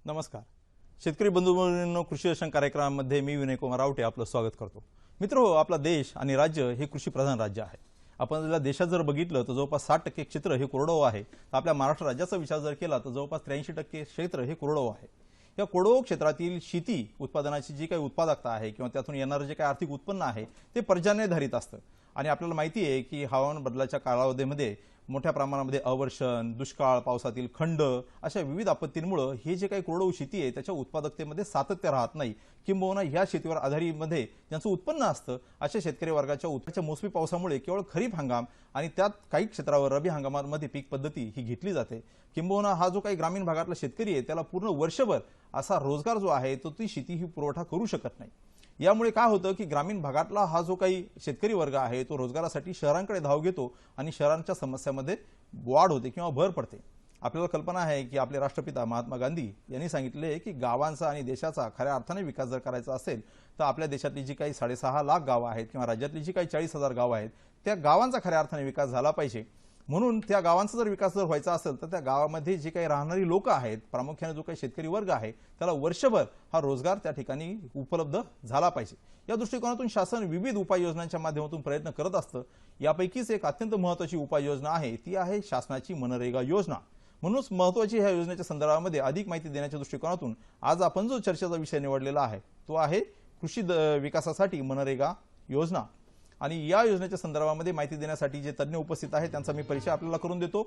नमस्कार. शेतकरी बंधूंनो, कृषी दर्शन कार्यक्रमामध्ये मी विनय कुमार रावटे आपलं स्वागत करतो. मित्रहो, आपला देश आणि राज्य हे कृषी प्रधान राज्य आहे. आपण देशात जर बघितलं तर जवळपास 60% क्षेत्र हे कोरडवाहू आहे. आपल्या महाराष्ट्र राज्याचा विचार जर केला तर जवळपास 83% क्षेत्र हे कोरडवाहू आहे. या कोरडवाहू क्षेत्रातील शेती उत्पादनाची जी काही उत्पादकता आहे किंवा त्यातून येणारे जे काही आर्थिक उत्पन्न आहे ते पर्जन्यधारित असतं. आणि आपल्याला माहिती आहे की हवामान बदलाच्या कालावधीमध्ये मोठ्या प्रमाणामध्ये अवर्षण, दुष्काळ, पावसातील खंड अशा विविध आपत्तींमुळे हे जे काही कोरडवाहू शेती आहे त्याच्या उत्पादकतेमध्ये सातत्य राहत नाही. किंबहुना ह्या शेतीवर आधारितमध्ये ज्यांचं उत्पन्न असतं अशा शेतकरी वर्गाच्या उत्पन्नाच्या मोसमी पावसामुळे केवळ खरीप हंगाम आणि त्यात काही क्षेत्रावर रबी हंगामामध्ये पीक पद्धती ही घेतली जाते. किंबहुना हा जो काही ग्रामीण भागातला शेतकरी आहे त्याला पूर्ण वर्षभर असा रोजगार जो आहे तो ती शेती ही पुरवठा करू शकत नाही. यामुळे काय होतं की ग्रामीण भागातला हा जो काही शेतकरी वर्ग आहे तो रोजगारासाठी शहरांकडे धाव घेतो आणि शहरांच्या समस्यामध्ये वाढ होते किंवा भर पडते. आपल्याला कल्पना आहे की आपले राष्ट्रपिता महात्मा गांधी यांनी सांगितले की गावांचा आणि देशाचा खऱ्या अर्थाने विकास जर करायचा असेल तर आपल्या देशातली जी काही 6.5 लाख गावं आहेत किंवा राज्यातली जी काही 40,000 गावं आहेत त्या गावांचा खऱ्या अर्थाने विकास झाला पाहिजे. म्हणून त्या गावांचा जर विकास जर व्हायचा असेल तर त्या गावामध्ये जे काही राहणारी लोक आहेत, प्रामुख्याने जो काही शेतकरी वर्ग आहे त्याला वर्षभर हा रोजगार त्या ठिकाणी उपलब्ध झाला पाहिजे. या दृष्टिकोनातून शासन विविध उपाययोजनांच्या माध्यमातून प्रयत्न करत असतं. यापैकीच एक अत्यंत महत्त्वाची उपाययोजना आहे ती आहे शासनाची मनरेगा योजना. म्हणूनच महत्त्वाची ह्या योजनेच्या संदर्भामध्ये अधिक माहिती देण्याच्या दृष्टिकोनातून आज आपण जो चर्चेचा विषय निवडलेला आहे तो आहे कृषी विकासासाठी मनरेगा योजना. आणि या योजनेच्या संदर्भामध्ये माहिती देण्यासाठी जे तज्ञ उपस्थित आहेत त्यांचा मी परिचय आपल्याला करून देतो.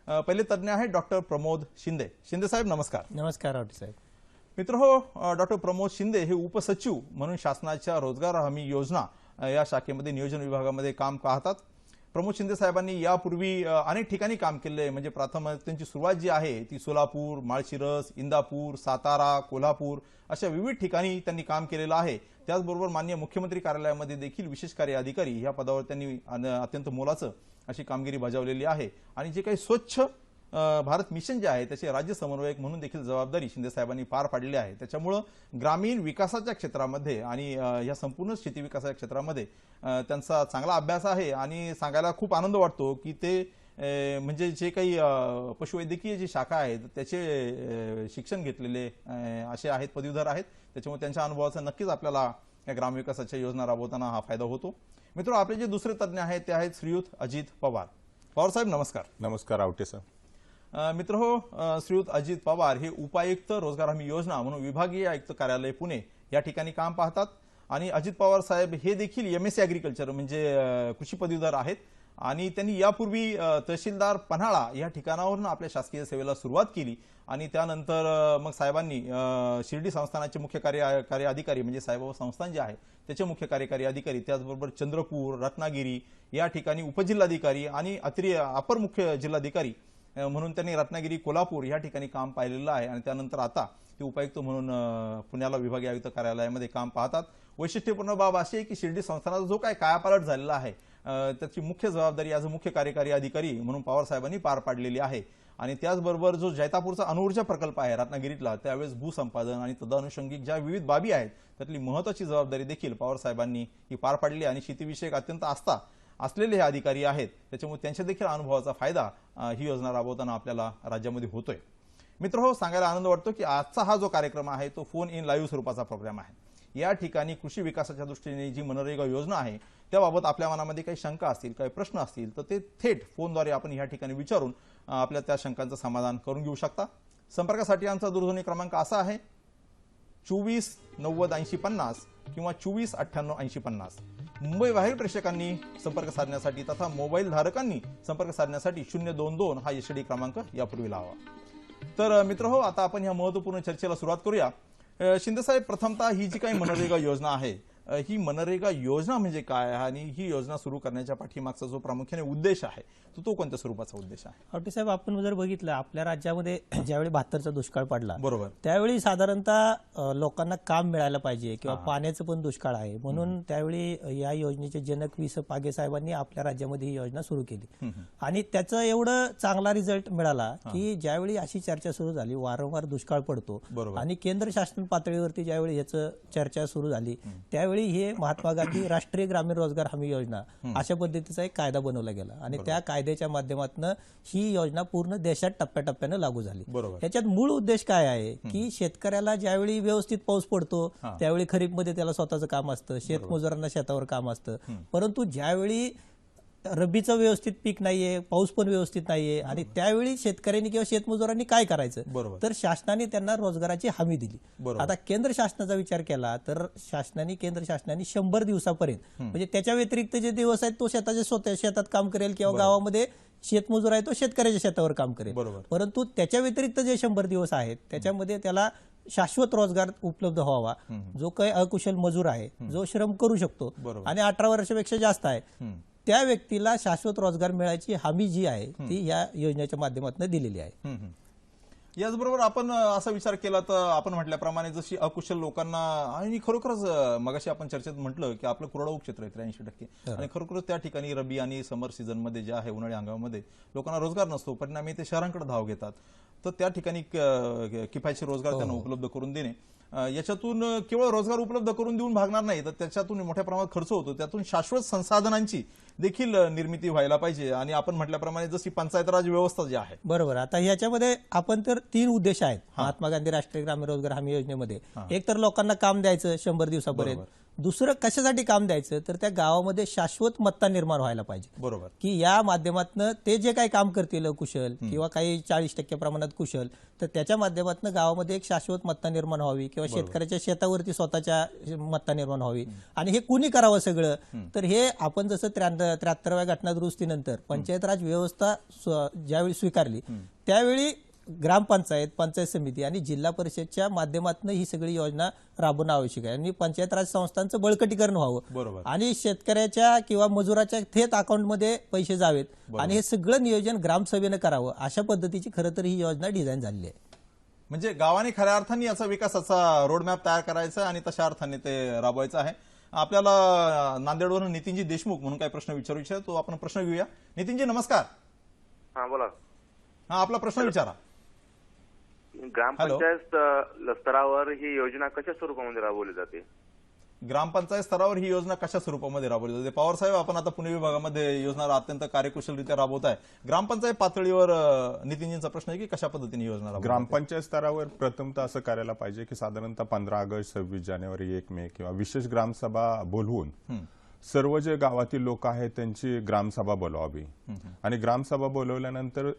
पहिले तज्ञ आहे डॉक्टर प्रमोद शिंदे. शिंदे साहेब नमस्कार. नमस्कार रावटे साहेब. मित्रहो, डॉक्टर प्रमोद शिंदे हे उपसचिव म्हणून शासनाच्या रोजगार हमी योजना या शाखेमध्ये नियोजन विभागामध्ये काम पाहतात. प्रमोद शिंदे साहेबांनी यापूर्वी अनेक ठिकाणी काम केले. म्हणजे प्रथम त्यांची सुरुवात जी आहे ती सोलापूर, माळशिरस, इंदापूर, सातारा, कोल्हापूर अशा विविध ठिकाणी त्यांनी काम केलेलं आहे. त्याचबरोबर माननीय मुख्यमंत्री कार्यालयामध्ये देखील विशेष कार्य अधिकारी या पदावर त्यांनी अत्यंत मोलाचं अशी कामगिरी बजावलेली आहे. आणि जे काही स्वच्छ भारत मिशन जे आहे त्याचे राज्य समन्वयक म्हणून देखील जबाबदारी शिंदे साहेबांनी पार पाडली आहे. त्याच्यामुळे ग्रामीण विकासाच्या क्षेत्रामध्ये आणि या संपूर्ण शेती विकासाच्या क्षेत्रामध्ये त्यांचा चांगला अभ्यास आहे. आणि सांगायला खूप आनंद वाटतो की ते म्हणजे जे काही पशुवैद्यकीय जी शाखा आहेत त्याचे शिक्षण घेतलेले असे आहेत, पदवीधर आहेत. त्याच्यामुळे त्यांच्या अनुभवाचा नक्कीच आपल्याला या ग्रामविकासाच्या योजना राबवताना हा फायदा होतो. मित्र, आपले जे दुसरे तज्ञ आहेत ते आहेत श्रीयुत अजित पवार. पवार साहेब नमस्कार. नमस्कार रावटे सर. मित्रहो, श्रीयुत अजित पवार हे उपायुक्त रोजगार हमी योजना म्हणून विभागीय आयुक्त कार्यालय पुणे या ठिकाणी काम पाहतात. आणि अजित पवार साहेब हे देखील MSc ॲग्रिकल्चर म्हणजे कृषी पदवीधर आहेत. आणि त्यांनी यापूर्वी तहसीलदार पन्हाळा या ठिकाणावरून आपल्या शासकीय सेवेला सुरुवात केली. आणि त्यानंतर मग साहेबांनी शिर्डी संस्थानाचे मुख्य कार्यकारी अधिकारी म्हणजे साईबाबा संस्थान जे आहे त्याचे मुख्य कार्यकारी अधिकारी, त्याचबरोबर चंद्रपूर, रत्नागिरी या ठिकाणी उपजिल्हाधिकारी आणि अपर मुख्य जिल्हाधिकारी म्हणून त्यांनी रत्नागिरी, कोल्हापूर या ठिकाणी काम पाहिलेलं आहे. आणि त्यानंतर आता ते उपायुक्त म्हणून पुण्याला विभागीय आयुक्त कार्यालयामध्ये काम पाहतात. वैशिष्ट्यपूर्ण बाब अशी आहे की शिर्डी संस्थानाचा जो काय कायापालट झालेला आहे त्याची मुख्य जबाबदारी आज मुख्य कार्यकारी अधिकारी म्हणून पवार साहेबांनी पार पाडलेली आहे. आणि त्याचबरोबर जो जैतापूरचा अणुऊर्जा प्रकल्प आहे रत्नागिरीतला त्यावेळेस भूसंपादन आणि तदानुषंगिक ज्या विविध बाबी आहेत त्यातली महत्त्वाची जबाबदारी देखील पवार साहेबांनी ही पार पाडली. आणि शेतीविषयक अत्यंत आस्था असलेले हे अधिकारी आहेत. त्याच्यामुळे त्यांच्या देखील अनुभवाचा फायदा ही योजना राबवताना आपल्याला राज्यामध्ये होतोय. मित्रहो, सांगायला आनंद वाटतो की आजचा हा जो कार्यक्रम आहे तो फोन इन लाईव्ह स्वरूपाचा प्रोग्राम आहे. या ठिकाणी कृषी विकासाच्या दृष्टीने जी मनरेगा योजना आहे त्याबाबत आपल्या मनामध्ये काही शंका असतील, काही प्रश्न असतील तर ते थेट फोनद्वारे आपण या ठिकाणी विचारून आपल्या त्या शंकांचं समाधान करून घेऊ शकता. संपर्कासाठी आमचा दूरध्वनी क्रमांक असा आहे 24 90 80 50 किंवा 24 98 80 50. मुंबई बाहेर प्रेक्षकांनी संपर्क साधण्यासाठी तथा मोबाईल धारकांनी संपर्क साधण्यासाठी 022 हा STD क्रमांक यापूर्वी लावा. तर मित्रहो, आता आपण या महत्त्वपूर्ण चर्चेला सुरुवात करूया. शिंदे साहेब, प्रथमतः ही जी काही मनरेगा योजना आहे ही मनरेगा योजना म्हणजे काय आणि ही योजना सुरू करण्याच्या पाठीमागचा जो प्रामुख्याने उद्देश आहे तो कोणत्या स्वरूपाचा उद्देश आहे? रावटे साहेब, आपण जर बघितलं आपल्या राज्यामध्ये ज्यावेळी 72चा दुष्काळ पडला बरोबर त्यावेळी साधारणतः लोकांना काम मिळायला पाहिजे किंवा पाण्याचं पण दुष्काळ आहे. म्हणून त्यावेळी या योजनेचे जनक वि. स. पागे साहेबांनी आपल्या राज्यामध्ये ही योजना सुरू केली. आणि त्याचा एवढं चांगला रिझल्ट मिळाला की ज्यावेळी अशी चर्चा सुरू झाली, वारंवार दुष्काळ पडतो आणि केंद्र शासन पातळीवरती ज्यावेळी याचं चर्चा सुरू झाली त्यावेळी त्यावेळी हे महात्मा गांधी राष्ट्रीय ग्रामीण रोजगार हमी योजना अशा पद्धतीचा एक कायदा बनवला गेला आणि त्या कायद्याच्या माध्यमातून ही योजना पूर्ण देशात टप्प्याटप्प्याने लागू झाली. बरोबर. याच्यात मूळ उद्देश काय आहे की शेतकऱ्याला ज्यावेळी व्यवस्थित पाऊस पडतो त्यावेळी खरीपमध्ये त्याला स्वतःचं काम असतं, शेतमजुरांना शेतावर काम असतं, परंतु ज्यावेळी रब्बीचं व्यवस्थित पीक नाहीये, पाऊस पण व्यवस्थित नाहीये आणि त्यावेळी शेतकऱ्यांनी किंवा शेतमजुरांनी काय करायचं, तर शासनाने त्यांना रोजगाराची हमी दिली. आता केंद्र शासनाचा विचार केला तर केंद्र शासनाने 100 दिवसापर्यंत म्हणजे त्याच्या व्यतिरिक्त जे दिवस आहेत तो स्वतः शेतात काम करेल किंवा गावामध्ये शेतमजूर आहे तो शेतकऱ्याच्या शेतावर काम करेल, परंतु त्याच्या व्यतिरिक्त जे 100 दिवस आहेत त्याच्यामध्ये त्याला शाश्वत रोजगार उपलब्ध व्हावा. जो काही अकुशल मजूर आहे, जो श्रम करू शकतो आणि 18 वर्षापेक्षा जास्त आहे, त्या व्यक्तीला शाश्वत रोजगार मिळायची हमी जी आहे ती या योजनेच्या माध्यमातून दिलेली आहे. याचबरोबर आपण असा विचार केला तर आपण म्हटल्याप्रमाणे जशी अकुशल लोकांना आणि खरोखरच मगाशी आपण चर्चेत म्हटलं की आपलं कोरडवाहू क्षेत्र आहे 83% आणि खरोखरच त्या ठिकाणी रब्बी आणि समर सीझन मध्ये जे आहे उन्हाळी हंगामामध्ये लोकांना रोजगार नसतो, परिणामी ते शहरांकडे धाव घेतात. तर त्या ठिकाणी किफायतशीर रोजगार त्यांना उपलब्ध करून देणे, याच्यातून केवळ रोजगार उपलब्ध करून देऊन भागणार नाही तर त्याच्यातून मोठ्या प्रमाणात खर्च होतो, त्यातून शाश्वत संसाधनांची देखील निर्मिती व्हायला पाहिजे. आणि आपण म्हटल्याप्रमाणे जशी पंचायत राज व्यवस्था जी आहे, बरोबर. आता ह्याच्यामध्ये आपण तर 3 उद्देश आहेत महात्मा गांधी राष्ट्रीय ग्रामीण रोजगार हमी योजनेमध्ये. एक तर लोकांना काम द्यायचं 100 दिवसापर्यंत, दुसरं कशासाठी काम द्यायचं तर त्या गावामध्ये शाश्वत मत्ता निर्माण व्हायला पाहिजे. बरोबर. की या माध्यमातून ते जे काही काम करतील कुशल किंवा काही 40% प्रमाणात कुशल, तर त्याच्या माध्यमातून गावामध्ये एक शाश्वत मत्ता निर्माण व्हावी किंवा शेतकऱ्याच्या शेतावरती स्वतःच्या मत्ता निर्माण व्हावी. आणि हे कुणी करावं सगळं, तर हे आपण जसं 73व्या घटना दुरुस्तीनंतर पंचायत राज व्यवस्था ज्यावेळी स्वीकारली त्यावेळी ग्रामपंचायत, पंचायत समिती आणि जिल्हा परिषदच्या माध्यमातून ही सगळी योजना राबवणं आवश्यक आहे. आणि पंचायत राज संस्थांचं बळकटीकरण व्हावं आणि शेतकऱ्याच्या किंवा मजुराच्या थेट अकाउंटमध्ये पैसे जावेत आणि हे सगळं नियोजन ग्रामसभेनं करावं, अशा पद्धतीची खरं तर ही योजना डिझाईन झालेली आहे. म्हणजे गावाने खऱ्या अर्थाने याचा विकासाचा रोडमॅप तयार करायचा आणि तशा अर्थाने ते राबवायचं आहे. आपल्याला नांदेडवरून नितीनजी देशमुख म्हणून काय प्रश्न विचारू इच्छितो, तो आपण प्रश्न घेऊया. नितीनजी नमस्कार. हा बोला. हा आपला प्रश्न विचारा. ग्रामपंचायत स्तरावर ही योजना कशा स्वरूपामध्ये राबवली जाते? ग्रामपंचायत स्तरावर ही योजना कशा स्वरूपामध्ये राबवली जाते? पवार साहेब, आपण आता पुणे विभागामध्ये योजना अत्यंत कार्यकुशलरित्या राबवत आहे. ग्रामपंचायत पातळीवर नितीनजींचा प्रश्न आहे की कशा पद्धतीने योजना राबवली? ग्रामपंचायत स्तरावर प्रथमतः असं करायला पाहिजे की साधारणतः 15 ऑगस्ट, 26 जानेवारी, 1 मे किंवा विशेष ग्रामसभा बोलवून सर्व जे गावातील लोक आहेत त्यांची ग्रामसभा बोलवावी. आणि ग्रामसभा बोलवल्यानंतर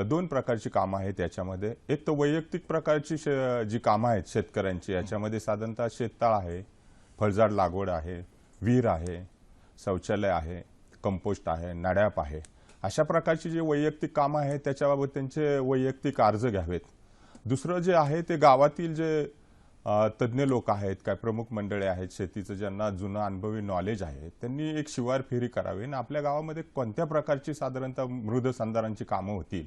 2 प्रकारची कामं आहेत याच्यामध्ये. एक तर वैयक्तिक प्रकारची जी कामं आहेत शेतकऱ्यांची, याच्यामध्ये साधारणतः शेततळ आहे, फळझाड लागवड आहे, विहीर आहे, शौचालय आहे, कंपोस्ट आहे, नाड्याप आहे, अशा प्रकारची जी वैयक्तिक कामं आहेत त्याच्याबाबत त्यांचे वैयक्तिक अर्ज घ्यावेत. दुसरं जे आहे ते गावातील जे तज्ज्ञ लोक आहेत, काय प्रमुख मंडळे आहेत शेतीचं, ज्यांना जुनं अनुभवी नॉलेज आहे, त्यांनी एक शिवार फेरी करावी आणि आपल्या गावामध्ये कोणत्या प्रकारची साधारणतः मृद संधारांची कामं होतील,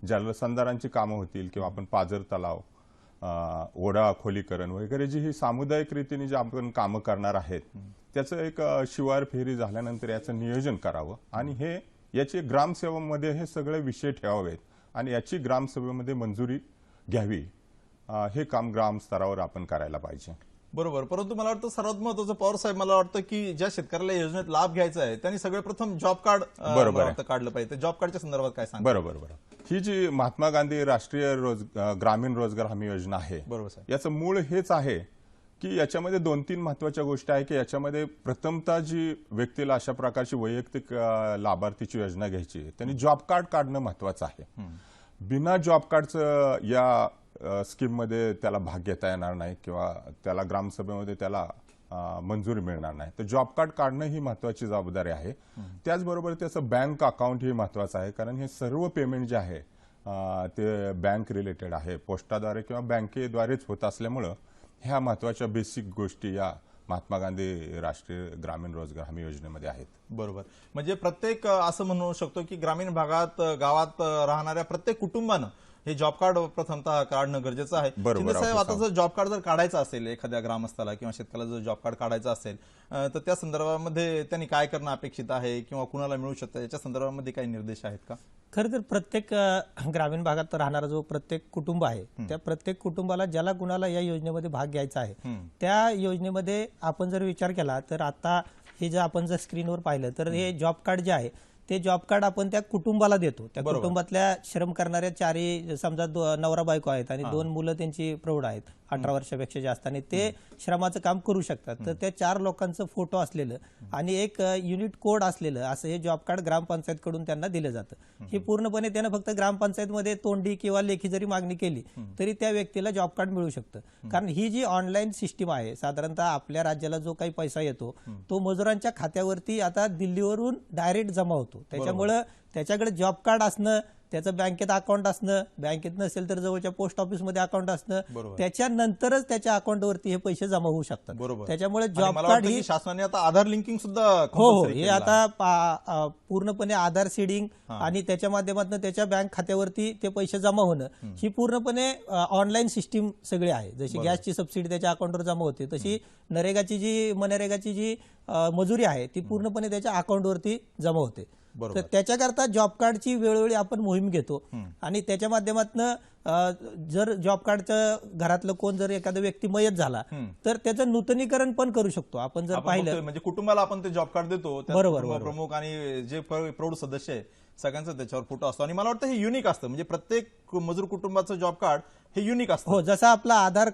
जलसंधारांची कामं होतील किंवा आपण पाझर तलाव, ओढा खोलीकरण वगैरे जी ही सामुदायिक रीतीने जे आपण कामं करणार आहेत त्याचं एक शिवार फेरी झाल्यानंतर याचं नियोजन करावं आणि हे याची ग्रामसेवेमध्ये हे सगळे विषय ठेवावेत आणि याची ग्रामसभेमध्ये मंजुरी घ्यावी. हे काम ग्राम स्तरावर आपण करायला पाहिजे. बरोबर. परंतु मला वाटतं सर्वात महत्त्वाचं पवार साहेब, मला वाटतं की ज्या शेतकऱ्याला योजनेत लाभ घ्यायचा आहे त्यांनी सगळे प्रथम जॉब कार्ड काढलं पाहिजे. जॉब कार्डच्या संदर्भात काय सांगा? बरोबर. ही जी महात्मा गांधी राष्ट्रीय ग्रामीण रोजगार हमी योजना आहे, याचं मूळ हेच आहे की याच्यामध्ये 2-3 महत्वाच्या गोष्टी आहे की याच्यामध्ये प्रथमतः जी व्यक्तीला अशा प्रकारची वैयक्तिक लाभार्थीची योजना घ्यायची आहे त्यांनी जॉब कार्ड काढणं महत्वाचं आहे. बिना जॉब कार्डचं या स्कीम मध्ये त्याला भाग घेता येणार नाही किंवा त्याला ग्रामसभेमध्ये त्याला मंजुरी मिळणार नाही. तर जॉब कार्ड काढणं ही महत्वाची जबाबदारी आहे. त्याचबरोबर त्याचं बँक अकाउंट ही महत्वाचं आहे, कारण हे सर्व पेमेंट जे आहे ते बँक रिलेटेड आहे, पोस्टाद्वारे किंवा बँकेद्वारेच होत असल्यामुळं ह्या महत्वाच्या बेसिक गोष्टी या महात्मा गांधी राष्ट्रीय ग्रामीण रोजगार हमी योजनेमध्ये आहेत. बरोबर. म्हणजे प्रत्येक असं म्हणू शकतो की ग्रामीण भागात, गावात राहणाऱ्या प्रत्येक कुटुंबानं हे जॉब कार्ड प्रथमतः काढणं गरजेचं आहे. बरोबर, शिंदे साहेब, आता ऑफिस जर जॉब कार्ड जर काढायचं असेल एखाद्या ग्रामस्थाला किंवा शेतकऱ्याला जर जॉब कार्ड काढायचं असेल तर त्या संदर्भामध्ये त्यांनी काय करणं अपेक्षित आहे किंवा कुणाला मिळू शकतं याच्या संदर्भामध्ये काही निर्देश आहेत का? खरं तर प्रत्येक ग्रामीण भागात राहणारा जो प्रत्येक कुटुंब आहे त्या प्रत्येक कुटुंबाला ज्याला कुणाला या योजनेमध्ये भाग घ्यायचा आहे त्या योजनेमध्ये आपण जर विचार केला तर आता हे जे आपण जर स्क्रीनवर पाहिलं तर हे जॉब कार्ड जे आहे ते जॉब कार्ड आपण त्या कुटुंबाला देतो. त्या कुटुंबातल्या श्रम करणाऱ्या चारही समजा नवरा बायको आहेत आणि 2 मुलं त्यांची प्रौढ आहेत 18 वर्षापेक्षा जास्त आणि ते श्रमाचं काम करू शकतात. तर त्या 4 लोकांचं फोटो असलेलं आणि एक युनिट कोड असलेलं असं हे जॉब कार्ड ग्रामपंचायत कडून त्यांना दिलं जातं. हे पूर्णपणे त्यानं फक्त ग्रामपंचायतमध्ये तोंडी किंवा लेखी जरी मागणी केली तरी त्या व्यक्तीला जॉब कार्ड मिळू शकतं. कारण ही जी ऑनलाईन सिस्टीम आहे साधारणतः आपल्या राज्याला जो काही पैसा येतो तो मजुरांच्या खात्यावरती आता दिल्लीवरून डायरेक्ट जमा होतो. त्याच्यामुळं त्याच्याकडे जॉब कार्ड असणं, त्याचं बँकेत अकाउंट असणं, बँकेत नसेल तर जवळच्या पोस्ट ऑफिसमध्ये अकाउंट असणं, त्याच्यानंतरच त्याच्या अकाउंटवरती हे पैसे जमा होऊ शकतात. त्याच्यामुळे जॉब कार्ड ही शासनाने आता आधार लिंकिंग सुद्धा हो हे आता पूर्णपणे आधार सीडिंग आणि त्याच्या माध्यमातून त्याच्या बँक खात्यावरती ते पैसे जमा होणं ही पूर्णपणे ऑनलाईन सिस्टीम सगळी आहे. जशी गॅसची सबसिडी त्याच्या अकाउंटवर जमा होते तशी मनरेगाची जी मजुरी आहे ती पूर्णपणे त्याच्या अकाउंटवरती जमा होते. तर त्याच्याकरता जॉब कार्डची वेळोवेळी आपण मोहीम घेतो आणि त्याच्या माध्यमातून जर जॉब कार्डचं घरातलं कोण जर एखादा व्यक्ती मयत झाला तर त्याचं नूतनीकरण पण करू शकतो. आपण जर पाहिलं म्हणजे कुटुंबाला आपण ते जॉब कार्ड देतो, बरोबर. प्रमुख आणि जे प्रौढ सदस्य आहे सगळ्यांचा त्याच्यावर फोटो असतो आणि मला वाटतं हे युनिक असतं. म्हणजे प्रत्येक मजूर कुटुंबाचं जॉब कार्ड हे युनिक असतं. हो, जसा आपला आधार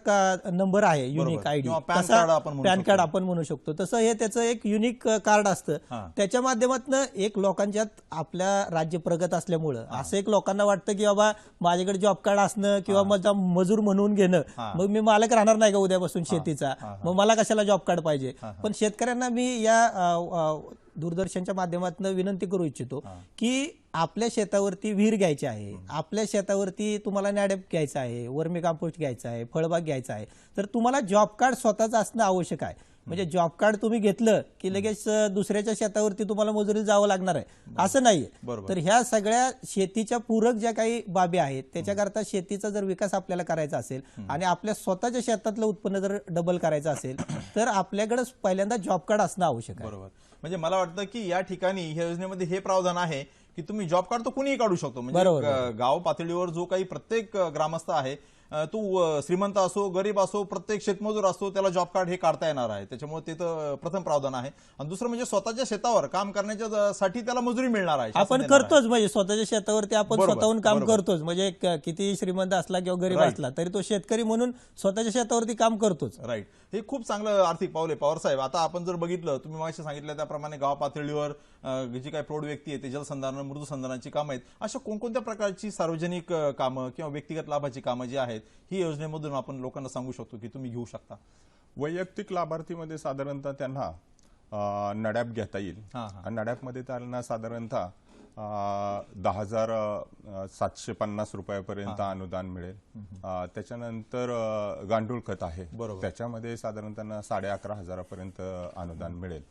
नंबर आहे युनिक आयडी, पॅन कार्ड आपण म्हणू शकतो तसं हे त्याचं एक युनिक कार्ड असतं. त्याच्या माध्यमातून एक लोकांच्यात आपल्या राज्य प्रगत असल्यामुळं असं एक लोकांना वाटतं की बाबा माझ्याकडे जॉब कार्ड असणं किंवा माझा मजूर म्हणून घेणं, मग मी मालक राहणार नाही का उद्यापासून शेतीचा, मग मला कशाला जॉब कार्ड पाहिजे. पण शेतकऱ्यांना मी या दूरदर्शनच्या माध्यमातून विनंती करू इच्छितो की आपल्या शेतावरती विहीर घ्यायची आहे, आपल्या शेतावरती तुम्हाला नॅडॅप घ्यायचं आहे, वर्मी कंपोस्ट घ्यायचं आहे, फळबाग घ्यायचा आहे, तर तुम्हाला जॉब कार्ड स्वतःच असणं आवश्यक आहे. म्हणजे जॉब कार्ड तुम्ही घेतलं की लगेच दुसऱ्याच्या शेतावरती तुम्हाला मजुरीला जावं लागणार आहे असं नाहीये. तर ह्या सगळ्या शेतीच्या पूरक ज्या काही बाबी आहेत त्याच्याकरता शेतीचा जर विकास आपल्याला करायचा असेल आणि आपल्या स्वतःच्या शेतातलं उत्पन्न जर डबल करायचं असेल तर आपल्याकडे पहिल्यांदा जॉब कार्ड असणं आवश्यक आहे. बरोबर. म्हणजे मला वाटतं की या ठिकाणी ह्या योजनेमध्ये हे प्रावधान आहे की तुम्ही जॉब कार्ड तो कुणीही काढू शकतो. म्हणजे गाव पातळीवर जो काही प्रत्येक ग्रामस्थ आहे तो श्रीमंत असो गरीब असो प्रत्येक शेतमजूर असो त्याला जॉब कार्ड हे काढता येणार आहे. त्याच्यामुळे ते तर प्रथम प्रावधान आहे. आणि दुसरं म्हणजे स्वतःच्या शेतावर काम करण्याच्या साठी त्याला मजुरी मिळणार आहे. आपण करतोच म्हणजे स्वतःच्या शेतावरती आपण स्वतःहून काम करतोच. म्हणजे किती श्रीमंत असला किंवा गरीब असला तरी तो शेतकरी म्हणून स्वतःच्या शेतावरती काम करतोच. राईट. हे खूप चांगलं आर्थिक पाऊल आहे पवार साहेब. आता आपण जर बघितलं तुम्ही मागाशी सांगितलं त्याप्रमाणे गाव पातळीवर जी काही प्रौढ व्यक्ती आहे ते जलसंधारण मृदूसंधारणाची कामं आहेत अशा कोणकोणत्या प्रकारची सार्वजनिक कामं किंवा व्यक्तिगत लाभाची कामं जी आहेत ही योजनेमधून आपण लोकांना सांगू शकतो की तुम्ही घेऊ शकता. वैयक्तिक लाभार्थीमध्ये साधारणतः त्यांना नडॅप घेता येईल. नडॅपमध्ये त्यांना साधारणतः 10,750 रुपयापर्यंत अनुदान मिळेल. त्याच्यानंतर गांडूळ खत आहे त्याच्यामध्ये साधारण त्यांना 11,500 पर्यंत अनुदान मिळेल.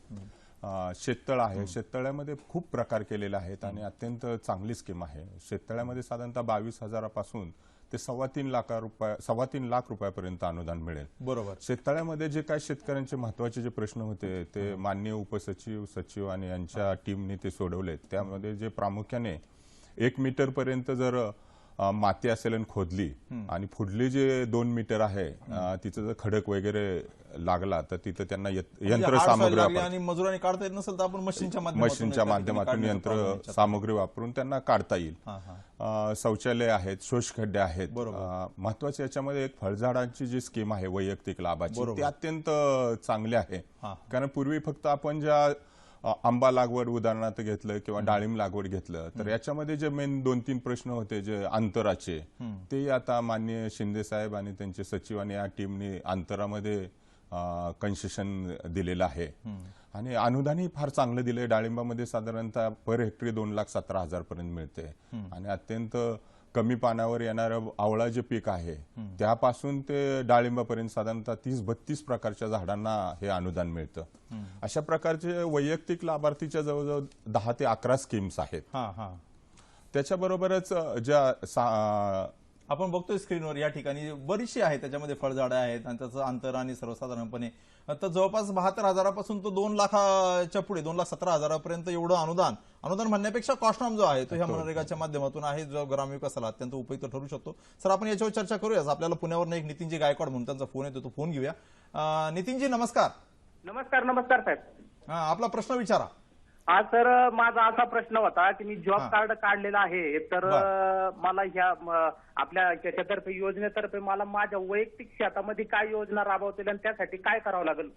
शेततळ आहे, शेततळ्यामध्ये खूप प्रकार केलेले आहेत आणि अत्यंत चांगली स्कीम आहे. शेततळ्यामध्ये साधारणतः 22,000 पासून ते 3.25 लाख रुपयापर्यंत अनुदान मिळेल. बरोबर. शेततळ्यामध्ये जे काही शेतकऱ्यांचे महत्वाचे जे प्रश्न होते ते माननीय उपसचिव सचिव आणि यांच्या टीमने ते सोडवले. त्यामध्ये जे प्रामुख्याने 1 मीटर पर्यंत जर माती असेल आणि खोदली आणि पुढली जे 2 मीटर आहे तिचं जर खडक वगैरे लागला तर तिथं त्यांना यंत्र सामग्री आणि मजुरांनी काढता येत नसेल तर आपण मशीनच्या माध्यमातून यंत्र सामग्री वापरून त्यांना काढता येईल. शौचालय आहेत, शोषखड्डे आहेत. महत्वाचे याच्यामध्ये एक फळझाडांची जी स्कीम आहे वैयक्तिक लाभाची ती अत्यंत चांगली आहे. कारण पूर्वी फक्त आपण ज्या आंबा लागवड उदाहरणार्थ घेतलं किंवा डाळिंब लागवड घेतलं तर याच्यामध्ये जे मेन 2-3 प्रश्न होते जे अंतराचे ते आता माननीय शिंदे साहेब आणि त्यांचे सचिव आणि या टीमने अंतरामध्ये कन्सेशन दिलेलं आहे आणि अनुदानही फार चांगलं दिलंय. डाळिंबामध्ये साधारणतः पर हेक्टरी 2,17,000 पर्यंत मिळते आणि अत्यंत कमी पाण्यावर येणारं आवळा जे पीक आहे त्यापासून ते डाळिंबापर्यंत साधारणतः 30-32 प्रकारच्या झाडांना हे अनुदान मिळतं. अशा प्रकारचे वैयक्तिक लाभार्थीच्या जवळजवळ 10 ते 11 स्कीम्स आहेत. त्याच्याबरोबरच ज्या आपण बघतोय स्क्रीनवर या ठिकाणी बरीचशी आहे, त्याच्यामध्ये फळझाडं आहेत आणि त्याचं अंतर आणि सर्वसाधारणपणे तर जवळपास 72,000पासून तो 2 लाखाच्या पुढे 2,17,000पर्यंत एवढं अनुदान म्हणण्यापेक्षा कॉस्टॉम जो आहे तो ह्या मनरेगाच्या माध्यमातून आहे, जो ग्रामविकासाला अत्यंत उपयुक्त ठरू शकतो. सर, आपण याच्यावर चर्चा करूया. आपल्याला पुण्यावरून एक नितीनजी गायकवाड म्हणून त्यांचा फोन येतो, तो फोन घेऊया. नितीनजी नमस्कार. नमस्कार साहेब. आपला प्रश्न विचारा. आज सर माझा असा प्रश्न होता की मी जॉब कार्ड काढलेला आहे, तर मला ह्या आपल्या त्याच्यातर्फे योजनेतर्फे मला माझ्या वैयक्तिक शेतामध्ये काय योजना राबवतील आणि त्यासाठी काय करावं लागेल?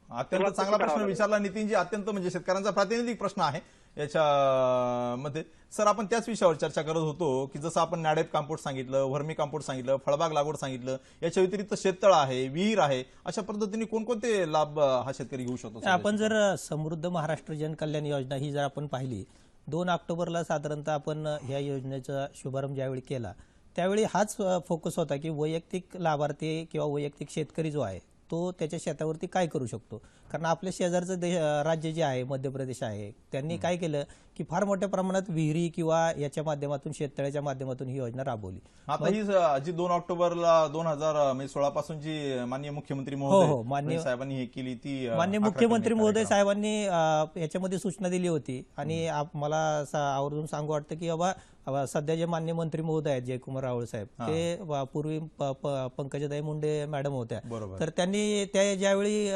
अत्यंत चांगला प्रश्न विचारला नितीनजी. अत्यंत म्हणजे शेतकऱ्यांचा प्रातिनिधिक प्रश्न आहे याच्यामध्ये. सर, आपण त्याच विषयावर चर्चा करत होतो की जसं आपण नॅडेप कंपोस्ट सांगितलं, व्हर्मी कंपोस्ट सांगितलं, फळबाग लागवड सांगितलं, याच्या व्यतिरिक्त शेततळ आहे, विहीर आहे, अशा पद्धतीने कोणकोणते लाभ हा शेतकरी घेऊ शकतो? आपण जर समृद्ध महाराष्ट्र जनकल्याण योजना ही जर आपण पाहिली, 2 ऑक्टोबरला साधारणतः आपण ह्या योजनेचा शुभारंभ ज्यावेळी केला त्यावेळी हाच फोकस होता की वैयक्तिक लाभार्थी किंवा वैयक्तिक शेतकरी जो आहे तो त्याच्या शेतावरती काय करू शकतो. कारण आपल्या शेजारचं राज्य जे आहे मध्य प्रदेश आहे, त्यांनी काय केलं की फार मोठ्या प्रमाणात विहिरी किंवा याच्या माध्यमातून शेततळ्याच्या माध्यमातून ही योजना राबवली. आता ही जी 2 ऑक्टोबरला 2016 पासून जी माननीय मुख्यमंत्री महोदय साहेबांनी हे केली ती माननीय मुख्यमंत्री महोदय साहेबांनी याच्यामध्ये सूचना दिली होती. आणि मला आवर्जून सांगू वाटतं की बाबा सध्या जे माननीय मंत्री महोदय आहेत जयकुमार रावळ साहेब, ते पूर्वी पंकजाताई मुंडे मॅडम होत्या, तर त्यांनी ज्यावेळी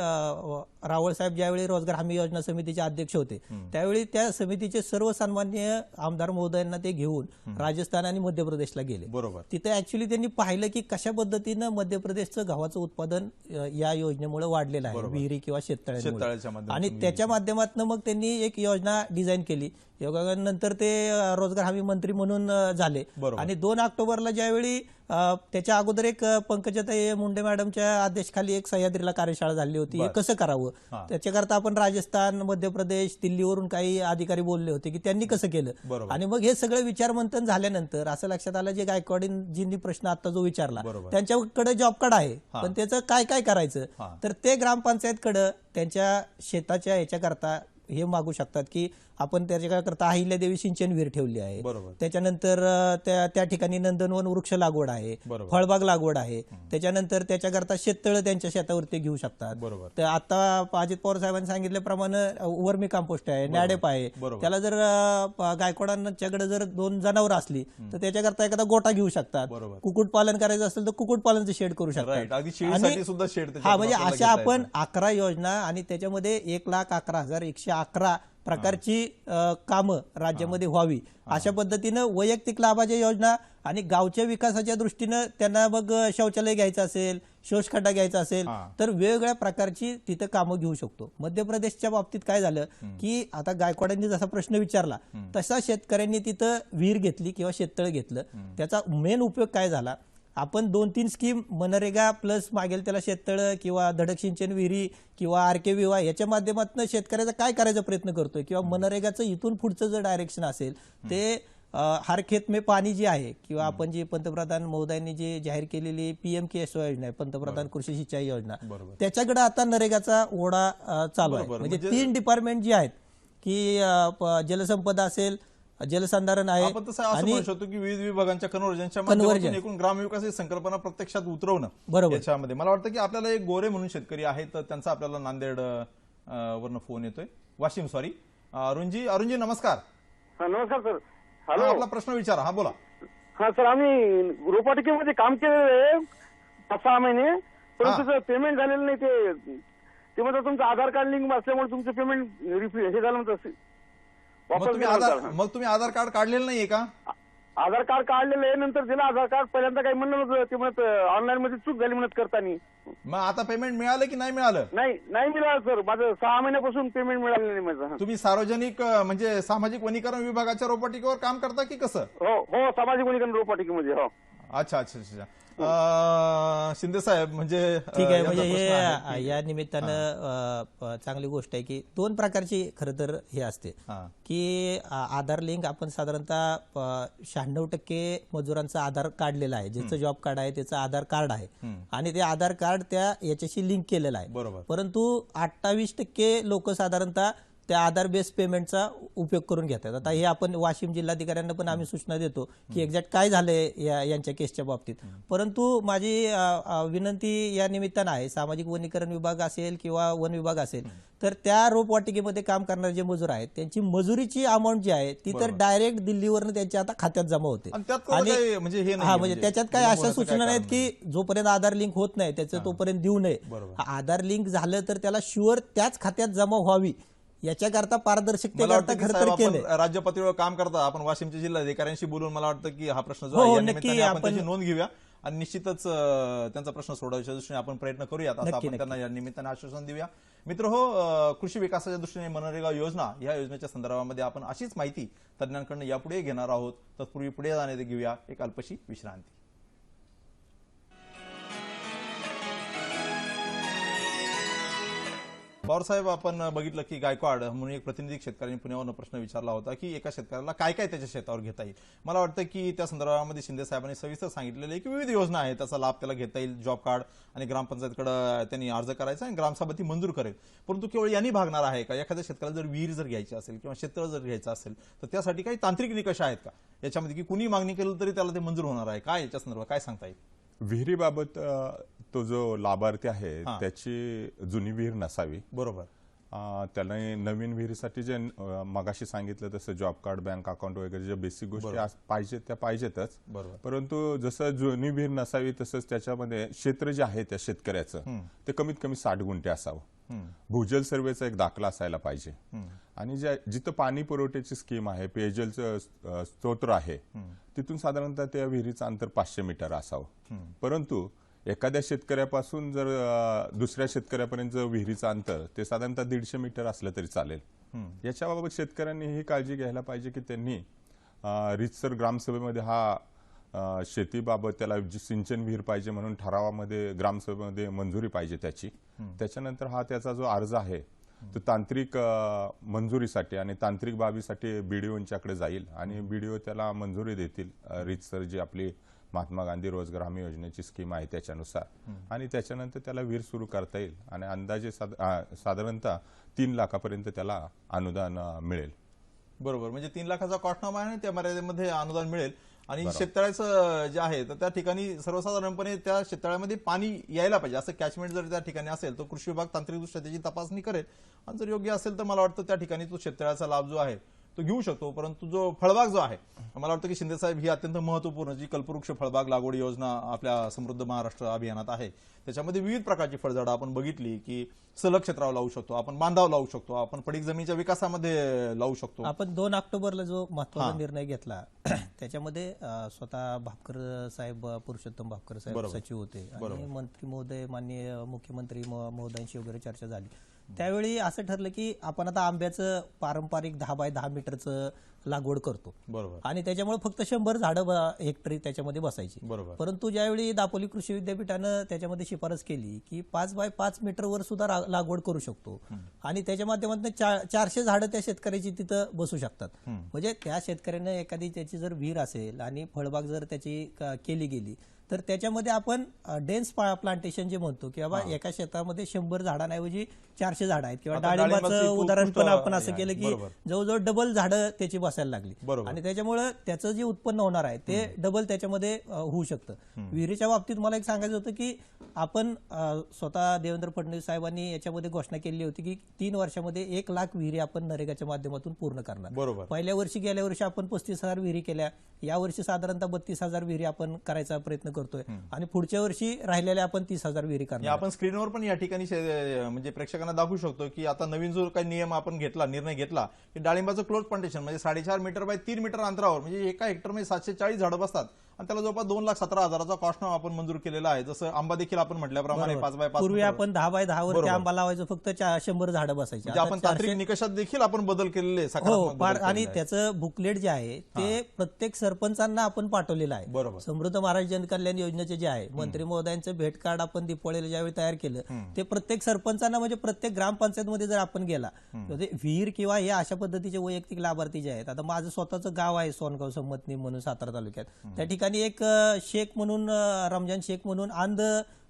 रावळ साहेब ज्यावेळी रोजगार हमी योजना समितीचे अध्यक्ष होते त्यावेळी त्या समितीचे सर्व सन्माननीय आमदार महोदयांना ते घेऊन राजस्थान आणि मध्य प्रदेशला गेले. तिथे ऍक्च्युली त्यांनी पाहिलं की कशा पद्धतीनं मध्य प्रदेशचं गव्हाचं उत्पादन या योजनेमुळे वाढलेलं आहे, विहिरी किंवा शेततळ्यामुळे. आणि त्याच्या माध्यमातून मग त्यांनी एक योजना डिझाईन केली. योगानंतर ते रोजगार हमी मंत्री म्हणून झाले. आणि 2 ऑक्टोबरला ज्यावेळी त्याच्या अगोदर एक पंकजाताई मुंडे मॅडमच्या आदेशाखाली एक सह्याद्रीला कार्यशाळा झाली होती, हे कसं करावं त्याच्याकरता आपण राजस्थान, मध्य प्रदेश, दिल्लीवरून काही अधिकारी बोलले होते की त्यांनी कसं केलं. आणि मग हे सगळं विचारमंथन झाल्यानंतर असं लक्षात आलं जे गायकवाडजींनी प्रश्न आता जो विचारला, त्यांच्याकडे जॉब कार्ड आहे पण त्याचं काय काय करायचं, तर ते ग्रामपंचायतकडे त्यांच्या शेताच्या याच्याकरता हे मागू शकतात की आपण त्याच्याकरता अहिल्यादेवी सिंचन विहीर ठेवली आहे, त्याच्यानंतर त्या ठिकाणी नंदनवन वृक्ष लागवड आहे, फळबाग लागवड आहे, त्याच्यानंतर त्याच्याकरता शेततळ त्यांच्या शेतावरती घेऊ शकतात. तर आता अजित पवार साहेबांनी सांगितल्याप्रमाणे वर्मी कंपोस्ट आहे, नॅडेप आहे, त्याला जर गायकवाडांच्याकडे जर 2 जनावर असली तर त्याच्याकरता एखादा गोठा घेऊ शकतात. कुक्कुटपालन करायचं असेल तर कुक्कुटपालनचं शेड करू शकतात. म्हणजे अशा आपण 11 योजना आणि त्याच्यामध्ये 1,11,111 प्रकारची कामं राज्यामध्ये व्हावी अशा पद्धतीनं वैयक्तिक लाभाच्या योजना आणि गावच्या विकासाच्या दृष्टीनं त्यांना मग शौचालय घ्यायचं असेल, शोषखड्डा घ्यायचा असेल तर वेगवेगळ्या प्रकारची तिथं कामं घेऊ शकतो. मध्य प्रदेशच्या बाबतीत काय झालं की आता गायकवाडांनी जसा प्रश्न विचारला तसा शेतकऱ्यांनी तिथं विहीर घेतली किंवा शेततळ घेतलं. त्याचा मेन उपयोग काय झाला, आपण 2-3 स्कीम मनरेगा प्लस मागेल त्याला शेततळ किंवा धडक सिंचन विहिरी किंवा RKVY याच्या माध्यमातून शेतकऱ्याचा काय करायचा प्रयत्न करतोय, किंवा मनरेगाचं इथून पुढचं जर डायरेक्शन असेल ते हर खेत में पाणी जी आहे किंवा आपण जी पंतप्रधान महोदयांनी जी जाहीर केलेली PMKSY योजना आहे, पंतप्रधान कृषी सिंचाई योजना, त्याच्याकडे आता नरेगाचा ओढा चालू आहे. म्हणजे 3 डिपार्टमेंट जी आहेत की जलसंपदा असेल, जलसंधारण आहे, आपण तसं असं म्हणू शकतो की विविध विभागांच्या कन्व्हर्जनच्या माध्यमातून एकूण ग्रामविकास ही संकल्पना प्रत्यक्षात उतरवणं याच्यामध्ये. मला वाटतं की आपल्याला एक गोरे म्हणून शेतकरी आहेत, तर त्यांचा आपल्याला नांदेड वरनं फोन येतोय, वाशिम सॉरी. अरुणजी नमस्कार. नमस्कार सर. हॅलो, आपला प्रश्न विचारा. हा बोला. हा सर, आम्ही रोपवाटिकेमध्ये काम केलेलं आहे 5-6 महिने, परंतु त्याचं पेमेंट झालेलं नाही. ते म्हणतात तुमचं आधार कार्ड लिंक असल्यामुळे तुमचं पेमेंट हे झालं म्हणतात. मग तुम्ही आधार कार्ड काढलेलं नाहीये का? आधार कार्ड काढलेलं आहे, नंतर दिलं आधार कार्ड. पहिल्यांदा काही म्हणलं नव्हतं, ते म्हणत ऑनलाईन मध्ये चूक झाली म्हणत करताना. मग आता पेमेंट मिळालं की नाही मिळालं? नाही मिळालं सर, माझं 6 महिन्यापासून पेमेंट मिळालं नाही माझं. तुम्ही सार्वजनिक म्हणजे सामाजिक वनीकरण विभागाच्या रोपवाटिकेवर काम करता की कसं? हो, सामाजिक वनीकरण रोपवाटिकेमध्ये. हो. अच्छा. शिंदे साहेब, म्हणजे ठीक आहे. म्हणजे हे या निमित्तानं चांगली गोष्ट आहे की 2 प्रकारची खरं तर हे असते की आधार लिंक आपण साधारणतः 96% मजुरांचा आधार काढलेला आहे, ज्याचं जॉब कार्ड आहे त्याचं आधार कार्ड आहे आणि ते आधार कार्ड त्या याच्याशी लिंक केलेलं आहे. परंतु 28% लोक साधारणतः त्या आधार बेस्ड पेमेंटचा उपयोग करून घेतात. आता हे आपण वाशिम जिल्हाधिकाऱ्यांना पण आम्ही सूचना देतो की एक्झॅक्ट काय झालंय यांच्या केसच्या बाबतीत. परंतु माझी विनंती या निमित्तानं आहे, सामाजिक वनीकरण विभाग असेल किंवा वन विभाग असेल, तर त्या रोपवाटिकेमध्ये काम करणारे जे मजूर आहेत त्यांची मजुरीची अमाऊंट जी आहे ती तर डायरेक्ट दिल्लीवरनं त्यांच्या आता खात्यात जमा होते. आणि त्यात काही म्हणजे हे नाही, हा, म्हणजे त्याच्यात काही अशा विलंब होण्याचं सूचना काय नाहीत की जोपर्यंत आधार लिंक होत नाही त्याचं तोपर्यंत देऊ नये. बरोबर. आधार लिंक झालं तर त्याला शुअर त्याच खात्यात जमा व्हावी याच्याकरता मला पारदर्शकतेकरता वाटतं की खरं साहेब, तर आपण केलंय. राज्य पातळीवर काम करता, आपण वाशिमच्या जिल्हाधिकाऱ्यांशी बोलून मला वाटतं की हा प्रश्न जो हो, आहे या नक्की निमित्ताने आपण आपण- त्याची नोंद घेऊया आणि निश्चितच त्यांचा प्रश्न सोडवण्याच्या दृष्टीने आपण प्रयत्न करूयात, असं नक्की, आपण त्यांना या निमित्ताने आश्वासन देऊया. मित्र हो, कृषी विकासाच्या दृष्टीने मनरेगा योजना या योजनेच्या संदर्भामध्ये आपण अशीच माहिती तज्ज्ञांकडून यापुढे घेणार आहोत. तत्पूर्वी पुढे जाण्याचे घेऊया एक अल्पशी विश्रांती. पवारसाहेब, आपण बघितलं की गायकवाड म्हणून एक प्रातिनिधिक शेतकऱ्यांनी पुण्यावरून प्रश्न विचारला होता की एका शेतकऱ्याला काय काय त्याच्या शेतावर घेता येईल. मला वाटतं की त्या संदर्भामध्ये शिंदे साहेबांनी सविस्तर सांगितलेलं आहे की विविध योजना आहेत, त्याचा लाभ त्याला घेता येईल. जॉब कार्ड आणि ग्रामपंचायतकडे त्यांनी अर्ज करायचा आणि ग्रामसभा ती मंजूर करेल. परंतु केवळ यांनी भागणार आहे का? एखाद्या शेतकऱ्याला जर विहीर जर घ्यायची असेल किंवा क्षेत्र जर घ्यायचं असेल तर त्यासाठी काही तांत्रिक निकष आहेत का याच्यामध्ये, की कुणी मागणी केली तरी त्याला ते मंजूर होणार आहे काय? याच्या संदर्भात काय सांगता येईल? विहिरीबाबत तो जो लाभार्थी आहे हा. त्याची जुनी विहीर नसावी. बरोबर. त्याला नवीन विहिरीसाठी जे मगाशी सांगितलं तसं जॉब कार्ड, बँक अकाउंट वगैरे जे बेसिक गोष्टी पाहिजेत त्या पाहिजेतच. बरोबर. परंतु जसं जुनी विहीर नसावी तसंच त्याच्यामध्ये क्षेत्र जे आहे त्या शेतकऱ्याचं ते कमीत कमी 60 गुंठे असावं. भूजल सर्वेचा एक दाखला असायला पाहिजे. आणि जिथं पाणी पुरवठ्याची स्कीम आहे, पेयजलचं स्तोत्र आहे, तिथून साधारणतः त्या विहिरीचं अंतर 500 मीटर असावं. परंतु एखाद्या शेतकऱ्यापासून जर दुसऱ्या शेतकऱ्यापर्यंत विहिरीचं अंतर ते साधारणतः 150 मीटर असलं तरी चालेल. याच्याबाबत शेतकऱ्यांनी ही काळजी घ्यायला पाहिजे की त्यांनी रीतसर ग्रामसभेमध्ये हा शेतीबाबत त्याला सिंचन विहीर पाहिजे म्हणून ठरावामध्ये ग्रामसभेमध्ये मंजुरी पाहिजे त्याची. त्याच्यानंतर हा त्याचा जो अर्ज आहे तो तांत्रिक मंजुरीसाठी आणि तांत्रिक बाबीसाठी बीडीओंच्याकडे जाईल आणि बीडीओ त्याला मंजुरी देतील रीतसर जी आपली महात्मा गांधी रोजगार हमी योजनेची स्कीम आहे त्याच्यानुसार. आणि त्याच्यानंतर त्याला विहीर सुरू करता येईल आणि अंदाजे साधारणतः 3 लाखापर्यंत त्याला अनुदान मिळेल. बरोबर. म्हणजे 3 लाखाचा कॉस्टनामा आहे, त्या मर्यादेमध्ये अनुदान मिळेल. आणि शेततळ्याचं जे आहे तर त्या ठिकाणी सर्वसाधारणपणे त्या शेततळ्यामध्ये पाणी यायला पाहिजे असं कॅचमेंट जर त्या ठिकाणी असेल तर कृषी विभाग तांत्रिकदृष्ट्या त्याची तपासणी करेल आणि जर योग्य असेल तर मला वाटतं त्या ठिकाणी तो शेततळ्याचा लाभ जो आहे तो घेऊ शकतो. परंतु जो फळबाग जो आहे, मला वाटतं की शिंदे साहेब ही अत्यंत महत्वपूर्ण जी कल्पवृक्ष फळबाग लागवड योजना आपल्या समृद्ध महाराष्ट्र अभियानात आहे, त्याच्यामध्ये विविध प्रकारची फळझाडं आपण बघितली की सलग क्षेत्रावर लावू शकतो, आपण बांधाव लावू शकतो, आपण पडीक जमिनीच्या विकासामध्ये लावू शकतो. आपण 2 ऑक्टोबरला जो महत्त्वाचा निर्णय घेतला त्याच्यामध्ये स्वतः भापकर साहेब, पुरुषोत्तम भापकर साहेब सचिव होते आणि मंत्री महोदय, माननीय मुख्यमंत्री महोदयांशी वगैरे चर्चा झाली. त्यावेळी असं ठरलं की आपण आता आंब्याचं पारंपरिक 10 बाय 10 मीटरचं लागवड करतो. बरोबर. आणि त्याच्यामुळे फक्त 100 झाडं हेक्टरी त्याच्यामध्ये बसायची. बरोबर. परंतु ज्यावेळी दापोली कृषी विद्यापीठानं त्याच्यामध्ये शिफारस केली की 5 बाय 5 मीटरवर सुद्धा लागवड करू शकतो आणि त्याच्या माध्यमातून 400 झाडं त्या शेतकऱ्याची तिथं बसू शकतात. म्हणजे त्या शेतकऱ्यानं एखादी त्याची जर विहीर असेल आणि फळबाग जर त्याची केली गेली तर त्याच्यामध्ये आपण डेन्स प्लांटेशन जे म्हणतो की बाबा एका शेतामध्ये 100 झाडांऐवजी 400 झाडं आहेत किंवा डाळिंबाचं उदाहरण पण आपण असं केलं की जवळजवळ डबल झाडं त्याची बसायला लागली आणि त्याच्यामुळे त्याचं जे उत्पन्न होणार आहे ते डबल त्याच्यामध्ये होऊ शकतं. विहिरीच्या बाबतीत मला एक सांगायचं होतं की आपण स्वतः देवेंद्र फडणवीस साहेबांनी याच्यामध्ये घोषणा केली होती की 3 वर्षामध्ये 1 लाख विहिरी आपण नरेगाच्या माध्यमातून पूर्ण करणार. बरोबर. पहिल्या वर्षी गेल्या वर्षी आपण 35,000 विहिरी केल्या, यावर्षी साधारणतः 32,000 विहिरी आपण करायचा प्रयत्न करतोय आणि पुढच्या वर्षी राहिलेल्या आपण 30,000 विहिरी करणार. आपण स्क्रीनवर पण या ठिकाणी म्हणजे प्रेक्षकांना दाखवू शकतो की आता नवीन जो काही नियम आपण घेतला, निर्णय घेतला की डाळिंबाचं क्लोज प्लांटेशन म्हणजे 4.5 मीटर बाय 3 मीटर अंतरावर म्हणजे एका हेक्टरमध्ये 740 झाडं बसतात आणि त्याला जवळपास 2,17,000चा कॉस्टनामा आपण मंजूर केलेला आहे. जसं आंबा देखील आपण म्हटल्याप्रमाणे 5 बाय 5 पूर्वी आपण 10 बाय 10 वर आंबा लावायचो, फक्त 100 झाडं बसायची. म्हणजे आपण तांत्रिक निकषात देखील आपण बदल केलेले आणि त्याचं बुकलेट जे आहे ते प्रत्येक सरपंचांना आपण पाठवलेलं आहे. बरोबर. समृद्ध महाराष्ट्र जनकल्याण योजनेचे जे आहे मंत्री महोदयांचं भेट कार्ड आपण दीपावळीला ज्यावेळी तयार केलं ते प्रत्येक सरपंचांना म्हणजे प्रत्येक ग्रामपंचायतमध्ये जर आपण गेला विहीर किंवा हे अशा पद्धतीचे वैयक्तिक लाभार्थी जे आहेत. आता माझं स्वतःचं गाव आहे सोनगाव संमतनी म्हणून सातारा तालुक्यात, त्या ठिकाणी एक शेख म्हणून रमजान शेख म्हणून अंध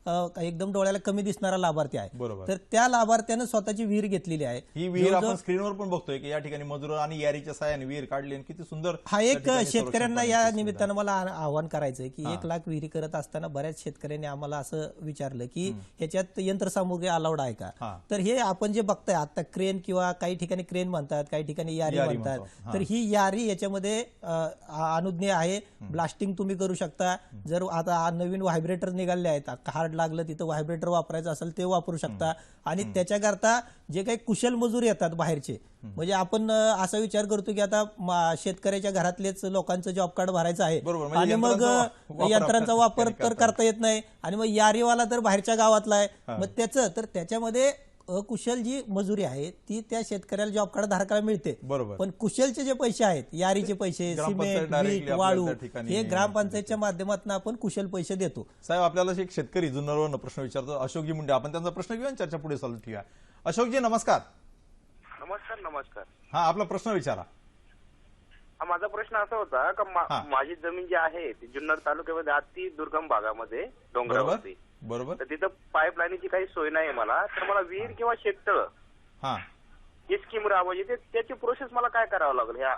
एकदम डोळ्याला कमी दिसणारा लाभार्थी आहे. बरोबर. तर त्या लाभार्थ्यानं स्वतःची विहीर घेतलेली आहे. ही विहीर आपण स्क्रीनवर पण बघतोय की या ठिकाणी मजूर आणि यारीच्या सहाय्याने विहीर काढली आणि किती सुंदर हा त्या एक ठिकाणी शेतकऱ्यांना संरक्षण या पाण्याची निमित्तानं मला आव्हान करायचंय की 1 लाख विहिरी करत असताना बऱ्याच शेतकऱ्यांनी आम्हाला असं विचारलं की ह्याच्यात यंत्रसामुग्री अलाउड आहे हा. का. तर हे आपण जे बघताय आता क्रेन किंवा काही ठिकाणी क्रेन म्हणतात, काही ठिकाणी यारी यारी म्हणतात. म्हणतो. हा. तर ही यारी याच्यामध्ये अनुज्ञेय आहे. ब्लास्टिंग तुम्ही करू शकता. जर आता नवीन व्हायब्रेटर निघाले आहेत, हार्ड लागलं तिथं व्हायब्रेटर वापरायचं असेल ते वापरू शकता. आणि त्याच्याकरता जे काही कुशल मजूर येतात बाहेरचे, म्हणजे आपण असा विचार करतो की आता शेतकऱ्याच्या घरातलेच लोकांचं जॉब कार्ड भरायचं आहे बरोबर, म्हणजे आणि मग यंत्रांचा वापर तर करता येत नाही आणि मग यारीवाला तर बाहेरच्या गावातला आहे. मग तर त्याच्यामध्ये अकुशल जी मजुरी आहे ती त्या शेतकऱ्याला जॉब कार्ड धारकाला मिळते. बरोबर. पण कुशलचे जे पैसे आहेत, यारीचे पैसे, ग्रामपंचायत सिमेंट, directly वीट, आपल्याला वाळू, त्या ठिकाणी हे ग्रामपंचायतच्या माध्यमातून आपण कुशल पैसे देतो. साहेब आपल्याला एक शेतकरी जुन्नरवरून प्रश्न विचारतो, अशोकजी मुंडे. आपण त्यांचा प्रश्न घेऊया आणि चर्चा पुढे चालू ठेवूया. अशोकजी नमस्कार. नमस्कार. हा, आपला प्रश्न विचारा. माझा प्रश्न असा होता का माझी जमीन जी आहे ती जुन्नर तालुक्यामध्ये अति दुर्गम भागामध्ये डोंगरावरती, बरोबर. तर तिथं पाईपलाईनची काही सोय नाही मला. तर मला विहीर किंवा शेततळ हा, ही स्कीम राबवायची, त्याची प्रोसेस मला काय करावं लागेल ह्या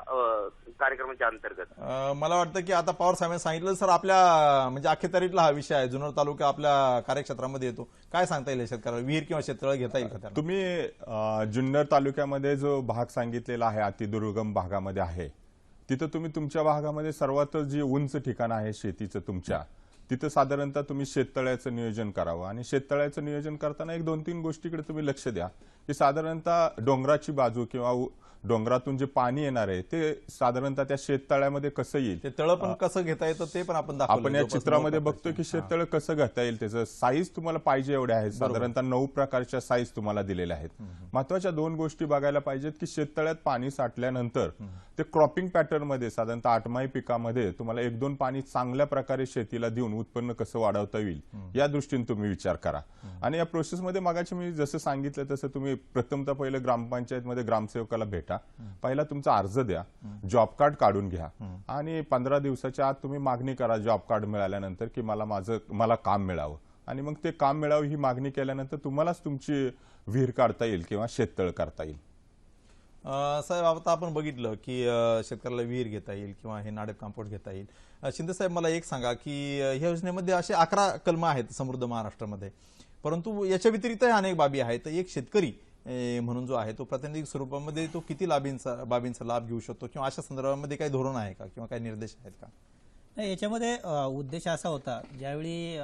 कार्यक्रमाच्या अंतर्गत? मला वाटतं की आता पवार साहेबांनी सांगितलं सर, आपल्या म्हणजे अखेतारीतला हा विषय आहे. जुन्नर तालुका आपल्या कार्यक्षेत्रामध्ये येतो. काय सांगता येईल शेतकऱ्याला, विहीर किंवा शेततळ घेता येईल का त्याला? तुम्ही जुन्नर तालुक्यामध्ये जो भाग सांगितलेला आहे अतिदुर्गम भागामध्ये आहे, तिथं तुम्ही तुमच्या भागामध्ये सर्वात जी उंच ठिकाण आहे शेतीचं तुमच्या, तिथं साधारणतः तुम्ही शेततळ्याचं नियोजन करावं. आणि शेततळ्याचं नियोजन करताना 1-2-3 गोष्टीकडे तुम्ही लक्ष द्या की साधारणतः डोंगराची बाजू किंवा डोंगरातून जे पाणी येणार आहे ते साधारणतः त्या शेततळ्यामध्ये कसं येईल, ते तळ पण कसं घेता येतं ते पण आपण दाखवलं. आपण या चित्रामध्ये बघतो की शेततळ कसं घेता येईल, त्याचं साईज तुम्हाला पाहिजे एवढे आहेत. साधारणतः 9 प्रकारच्या साईज तुम्हाला दिलेल्या आहेत. महत्वाच्या 2 गोष्टी बघायला पाहिजेत की शेततळ्यात पाणी साठल्यानंतर ते क्रॉपिंग पॅटर्न मध्ये साधारणतः 8 पिकामध्ये तुम्हाला 1-2 पाणी चांगल्या प्रकारे शेतीला देऊन उत्पन्न कसं वाढवता येईल या दृष्टीने तुम्ही विचार करा. आणि या प्रोसेसमध्ये मागाची मी जसं सांगितलं तसं तुम्ही प्रथमतः पहिलं ग्रामपंचायतमध्ये ग्रामसेवकाला भेटा, पहिला तुमचा अर्ज द्या, जॉब कार्ड काढून घ्या आणि 15 दिवसाच्या आत तुम्ही मागणी करा जॉब कार्ड मिळाल्यानंतर की मला काम मिळावं. आणि मग ते काम मिळावं ही मागणी केल्यानंतर तुम्हालाच तुमची विहीर काढता येईल किंवा शेततळ करता येईल. साहेब आता आपण बघितलं की शेतकऱ्याला विहीर घेता येईल किंवा हे नाडक कंपाऊंड घेता येईल. शिंदे साहेब मला एक सांगा की या योजनेमध्ये असे 11 कलम आहेत समृद्ध महाराष्ट्रामध्ये, परंतु याच्या व्यतिरिक्तही अनेक बाबी आहेत. एक शेतकरी म्हणून जो आहे तो प्रातिनिधिक स्वरूपामध्ये तो किती बाबींचा लाभ घेऊ शकतो किंवा अशा संदर्भामध्ये काही धोरण आहे का किंवा काही निर्देश आहेत का? नाही, याच्यामध्ये उद्देश असा होता, ज्यावेळी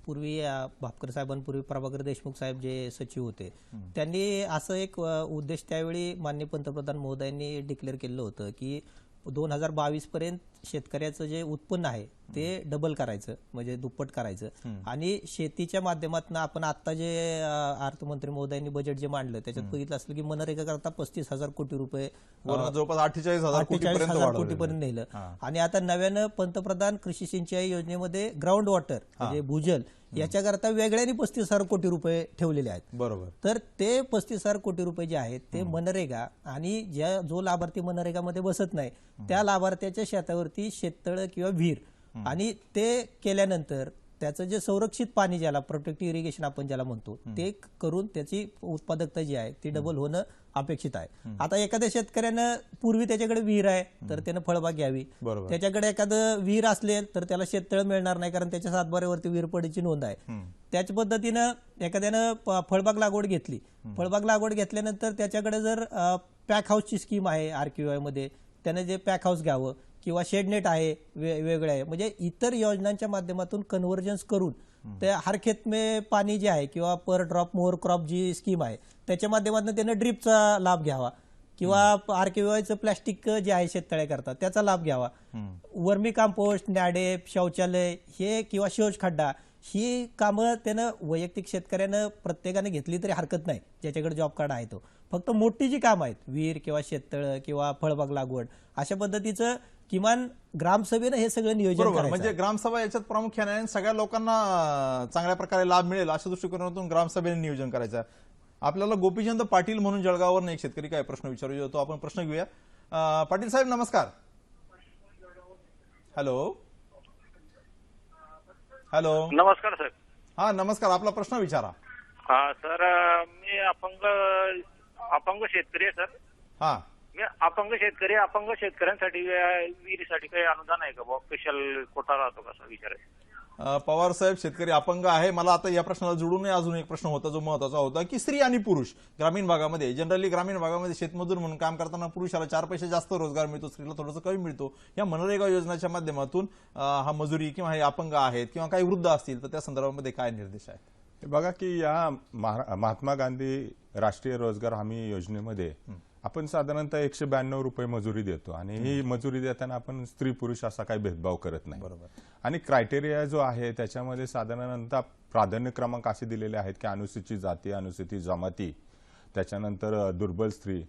पूर्वी भापकर साहेबांपूर्वी प्रभाकर देशमुख साहेब जे सचिव होते, त्यांनी असं एक उद्देश त्यावेळी माननीय पंतप्रधान महोदयांनी डिक्लेअर केलं होतं की 2022 पर्यंत शेतकऱ्याचं जे उत्पन्न आहे ते डबल करायचं, म्हणजे दुप्पट करायचं. आणि शेतीच्या माध्यमातून आपण आता जे अर्थमंत्री महोदयांनी बजेट जे मांडलं त्याच्यात बघितलं असेल की मनरेगा करता 35,000 कोटी रुपये जवळपास 48,000 कोटीपर्यंत नेलं. आणि आता नव्यानं पंतप्रधान कृषी सिंचाई योजनेमध्ये ग्राउंड वॉटर म्हणजे भूजल याच्याकरता वेगळ्याने 35,000 कोटी रुपये ठेवलेले आहेत. बरोबर. तर ते 35,000 कोटी रुपये जे आहेत ते मनरेगा आणि जो लाभार्थी मनरेगामध्ये बसत नाही त्या लाभार्थ्याच्या शेतावरती शेततळ किंवा विहीर, आणि ते केल्यानंतर त्याचं जे संरक्षित पाणी ज्याला प्रोटेक्टिव्ह इरिगेशन आपण ज्याला म्हणतो ते करून त्याची उत्पादकता जी आहे ती डबल होणं अपेक्षित आहे. आता एखाद्या शेतकऱ्यानं पूर्वी त्याच्याकडे विहीर आहे तर त्यानं फळबाग घ्यावी, त्याच्याकडे एखादं विहीर असेल तर त्याला शेततळ मिळणार नाही कारण त्याच्या 7/12वरती विहीर पडीची नोंद आहे. त्याच पद्धतीनं एखाद्यानं फळबाग लागवड घेतली, फळबाग लागवड घेतल्यानंतर त्याच्याकडे जर पॅक हाऊसची स्कीम आहे RQI मध्ये, त्यानं जे पॅक हाऊस घ्यावं किंवा शेडनेट आहे वेगळं आहे, म्हणजे इतर योजनांच्या माध्यमातून कन्व्हर्जन्स करून ते हर खेत में पाणी जे आहे किंवा पर ड्रॉप मोर क्रॉप जी स्कीम आहे त्याच्या माध्यमातून त्यानं ड्रिपचा लाभ घ्यावा किंवा RQIचं प्लॅस्टिक जे आहे शेततळे करतात त्याचा लाभ घ्यावा. वर्मी कंपोस्ट, नॅडेप, शौचालय हे किंवा शौच खड्डा ही कामं त्यानं वैयक्तिक शेतकऱ्यानं प्रत्येकाने घेतली तरी हरकत नाही ज्याच्याकडे जॉब कार्ड आहे तो. फक्त मोठी जी कामं आहेत विहीर किंवा शेततळ किंवा फळबाग लागवड अशा पद्धतीचं किमान ग्रामसभेनं हे सगळं नियोजन करायचं. म्हणजे ग्रामसभा याच्यात प्रामुख्याने सगळ्या लोकांना चांगल्या प्रकारे लाभ मिळेल अशा दृष्टिकोनातून ग्रामसभेने नियोजन करायचं. आपल्याला गोपीचंद पाटील म्हणून जळगाववरून एक शेतकरी काय प्रश्न विचारू इच्छितो, आपण प्रश्न घेऊया. पाटील साहेब नमस्कार. हॅलो. नमस्कार साहेब. हा नमस्कार, आपला प्रश्न विचारा. हा सर, मी अपंग शेतकरी आहे सर. हा मी अपंग शेतकऱ्यांसाठी विहिरीसाठी काही अनुदान आहे का बुवा? स्पेशल कोटा राहतो का, विचार आहे. पवार साहेब शेतकरी अपंग आहे. मला आता या प्रश्नाला जोडून अजून एक प्रश्न होता जो महत्वाचा होता की स्त्री आणि पुरुष ग्रामीण भागामध्ये, जनरली ग्रामीण भागामध्ये शेतमजूर म्हणून काम करताना पुरुषाला 4 पैसे जास्त रोजगार मिळतो, स्त्रीला थोडंसं कमी मिळतो. या मनरेगा योजनेच्या माध्यमातून हा मजुरी किंवा हे अपंग आहेत किंवा काही वृद्ध असतील तर त्या संदर्भामध्ये काय निर्देश आहेत? बघा की या महात्मा गांधी राष्ट्रीय रोजगार हमी योजनेमध्ये आपण साधारणतः 192 रुपये मजुरी देतो आणि ही मजुरी देताना आपण स्त्री पुरुष असा काही भेदभाव करत नाही. बरोबर. आणि क्रायटेरिया जो आहे त्याच्यामध्ये साधारणतः प्राधान्य क्रमांक असे दिलेले आहेत की अनुसूचित जाती, अनुसूचित जमाती, त्याच्यानंतर दुर्बल स्त्री,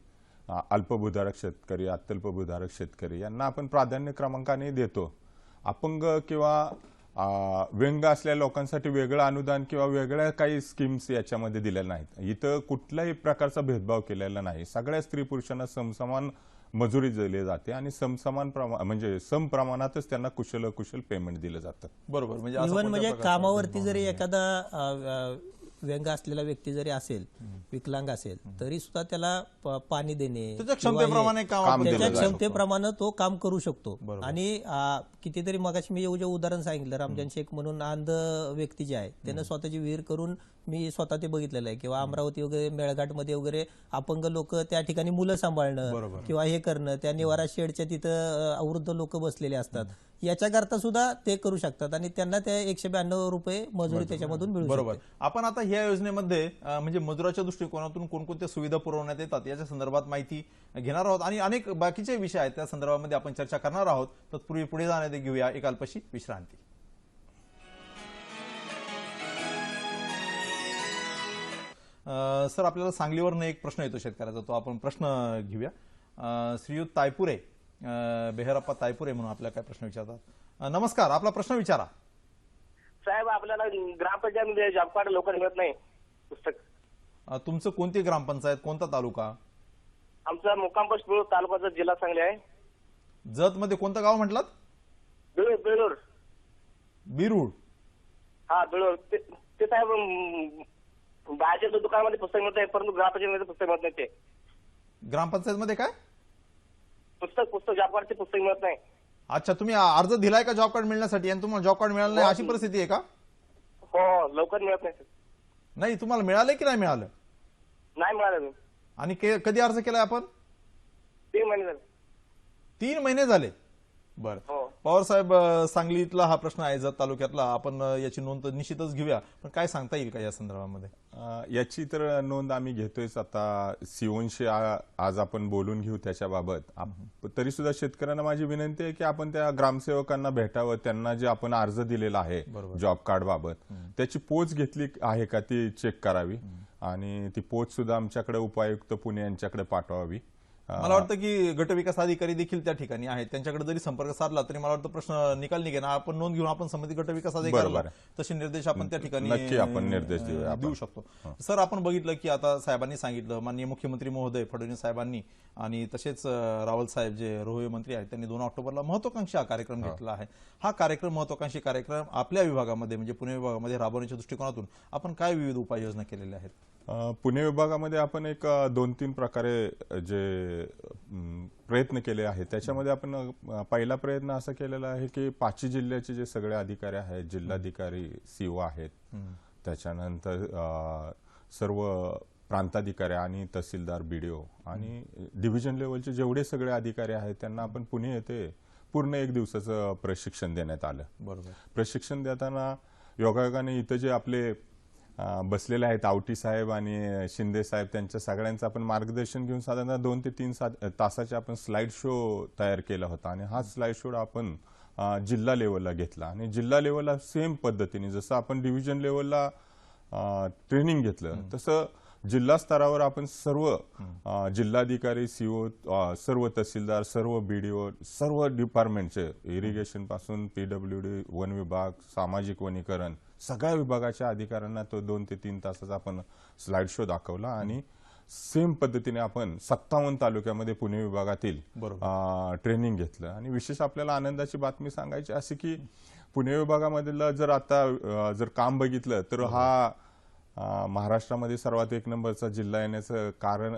अल्पभूधारक शेतकरी, अत्यल्पभूधारक शेतकरी यांना आपण प्राधान्य क्रमांकाने देतो. अपंग किंवा व्यंग असलेल्या लोकांसाठी वेगळं अनुदान किंवा वेगळ्या काही स्कीम्स याच्यामध्ये दिलेल्या नाहीत. इथं कुठल्याही प्रकारचा भेदभाव केलेला नाही. सगळ्या स्त्री पुरुषांना समसमान मजुरी दिली जाते आणि म्हणजे सम प्रमाणातच त्यांना कुशल पेमेंट दिलं जातं. बरोबर. म्हणजे इव्हन म्हणजे कामावरती जरी एखादा व्यंग असलेला व्यक्ती जरी असेल, विकलांग असेल, तरी सुद्धा त्याला पाणी देणे, त्याच्या क्षमतेप्रमाणे काम त्याच्या क्षमतेप्रमाणे तो काम करू शकतो. आणि कितीतरी मगाशी मी जे उदाहरण सांगितलं, रामजान शेख म्हणून अंध व्यक्ती जे आहे त्यानं स्वतःची विहीर करून, मी स्वतः ते बघितलेलं आहे. किंवा अमरावती वगैरे मेळघाटमध्ये वगैरे अपंग लोक त्या ठिकाणी मुलं सांभाळणं किंवा हे करणं, त्या निवारा शेडच्या तिथं वृद्ध लोक बसलेले असतात, याच्याकरता सुद्धा ते करू शकतात आणि त्यांना त्या 192 रुपये मजुरी त्याच्यामधून मिळू शकते. बरोबर. आपण आता ह्या योजनेमध्ये म्हणजे मजुराच्या दृष्टिकोनातून कोणकोणत्या सुविधा पुरवण्यात येतात याच्या संदर्भात माहिती घेणार आहोत आणि अनेक बाकीचे विषय आहेत त्या संदर्भामध्ये आपण चर्चा करणार आहोत. तत्पूर्वी पुढे जाण्याआधी घेऊया एक अल्पशी विश्रांती. सर, आपल्याला सांगलीवरनं एक प्रश्न येतो शेतकऱ्याचा, तो आपण प्रश्न घेऊया. श्रीयुत तायपुरे, बेहरप्पा तायपुरे म्हणून आपल्याला काय प्रश्न विचारतात. नमस्कार, आपला प्रश्न विचारा. साहेब, आपल्याला ग्रामपंचायत जॉब कार्ड लवकर मिळत नाही. पुस्तक तुमचं कोणती ग्रामपंचायत, कोणता तालुका? आमचा मुक्काम पोस्ट बिळूर, तालुक्याचा जिल्हा सांगली आहे. जत मध्ये कोणतं गाव म्हटलं? बिळूर. बिरूड. हा, बिळूर. ते साहेब बाहेरच्या दुकानामध्ये पुस्तक मिळत आहे, परंतु ग्रामपंचायतीमध्ये पुस्तक मिळत नाही. ते ग्रामपंचायत मध्ये काय पुस्तक जॉब कार्डचे पुस्तक मिळत नाही. अच्छा, तुम्ही अर्ज दिलाय का जॉब कार्ड मिळण्यासाठी आणि तुम्हाला जॉब कार्ड मिळालं नाही अशी परिस्थिती आहे का? हो, लवकर मिळत नाही. नाही, तुम्हाला मिळालंय की नाही मिळालं? नाही मिळालं. आणि कधी अर्ज केलाय आपण? 3 महिने झाले. 3 महिने झाले. बरं. पवार साहेब, सांगलीतला हा प्रश्न आहे, जत तालुक्यातला. आपण याची नोंद निश्चितच घेऊया, पण काय सांगता येईल का या संदर्भामध्ये? याची तर नोंद आम्ही घेतोयच. आता सीओनशी आज आपण बोलून घेऊ त्याच्याबाबत. तरी सुद्धा शेतकऱ्यांना माझी विनंती आहे की आपण त्या ग्रामसेवकांना भेटावं, त्यांना जे आपण अर्ज दिलेला आहे जॉब कार्ड बाबत त्याची पोच घेतली आहे का ती चेक करावी आणि ती पोच सुद्धा आमच्याकडे उपायुक्त पुणे यांच्याकडे पाठवावी. मला वाटतं की गटविकास अधिकारी देखील त्या ठिकाणी आहेत, त्यांच्याकडे जरी संपर्क साधला तरी मला वाटतं प्रश्न निकाल निघेना. आपण नोंद घेऊन आपण संबंधित गटविकास अधिकाऱ्याला तसे निर्देश आपण त्या ठिकाणी नक्की आपण निर्देश देऊ शकतो. सर, आपण बघितलं की आता साहेबांनी सांगितलं, माननीय मुख्यमंत्री महोदय फडणवीस साहेबांनी आणि तसेच रावल साहेब जे रोहयो मंत्री आहेत त्यांनी 2 ऑक्टोबरला महत्वाकांक्षी हा कार्यक्रम घेतला आहे. हा कार्यक्रम, महत्वाकांक्षी कार्यक्रम आपल्या विभागामध्ये म्हणजे पुणे विभागामध्ये राबवण्याच्या दृष्टिकोनातून आपण काय विविध उपाययोजना केलेल्या आहेत? पुणे विभागामध्ये आपण एक 2-3 प्रकारे जे प्रयत्न केले आहेत त्याच्यामध्ये आपण पहिला प्रयत्न असा केलेला आहे की 5 जिल्ह्याचे जे सगळे अधिकारी आहेत, जिल्हाधिकारी, सीओ आहेत, त्याच्यानंतर सर्व प्रांताधिकारी आणि तहसीलदार, बीडीओ आणि डिव्हिजन लेवलचे जेवढे सगळे अधिकारी आहेत त्यांना आपण पुणे येथे पूर्ण 1 दिवसाचं प्रशिक्षण देण्यात आलं. बरोबर. प्रशिक्षण देताना योगायोगाने इथं जे आपले बसलेले आहेत आवटी साहेब आणि शिंदे साहेब, त्यांच्या सगळ्यांचं आपण मार्गदर्शन घेऊन साधारणतः 2 ते 3 तासाचे आपण स्लाइड शो तयार केला होता आणि हा स्लाइड शो आपण जिल्हा लेवलला घेतला आणि जिल्हा लेवलला सेम पद्धतीने जसं आपण डिव्हिजन लेवलला ट्रेनिंग घेतलं तसं जिल्हा स्तरावर आपण सर्व जिल्हाधिकारी, सीओ, सर्व तहसीलदार, सर्व बीडीओ, सर्व डिपार्टमेंटचे, इरिगेशन पासून पीडब्ल्यूडी, वन विभाग, सामाजिक वनीकरण, सगळ्या विभागाच्या अधिकाऱ्यांना तो 2 ते 3 तासाचा आपण स्लाइड शो दाखवला आणि सेम पद्धतीने आपण 57 तालुक्यामध्ये पुणे विभागातील ट्रेनिंग घेतलं. आणि विशेष आपल्याला आनंदाची बातमी सांगायची अशी की पुणे विभागामधलं जर काम बघितलं तर हा महाराष्ट्रामध्ये सर्वात एक नंबरचा जिल्हा येण्याचं कारण,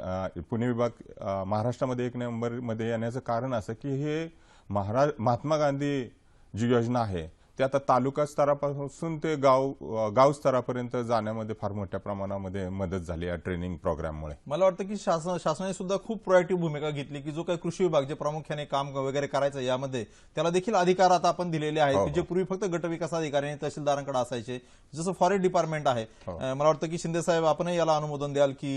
पुणे विभाग महाराष्ट्रामध्ये एक नंबर मध्ये येण्याचं कारण असं की हे महात्मा गांधी जी योजना आहे ते आता तालुका स्तरापासून ते गाव स्तरापर्यंत जाण्यामध्ये फार मोठ्या प्रमाणामध्ये मदत झाली या ट्रेनिंग प्रोग्राममुळे. मला वाटतं की शासनाने सुद्धा खूप प्रोएक्टिव्ह भूमिका घेतली की जो काही कृषी विभाग जे प्रामुख्याने काम वगैरे करायचं यामध्ये त्याला देखील अधिकार आता आपण दिलेले आहेत, जे पूर्वी फक्त गटविकास अधिकारी आणि तहसीलदारांकडे असायचे, जसं फॉरेस्ट डिपार्टमेंट आहे. मला वाटतं की शिंदे साहेब आपणही याला अनुमोदन द्याल की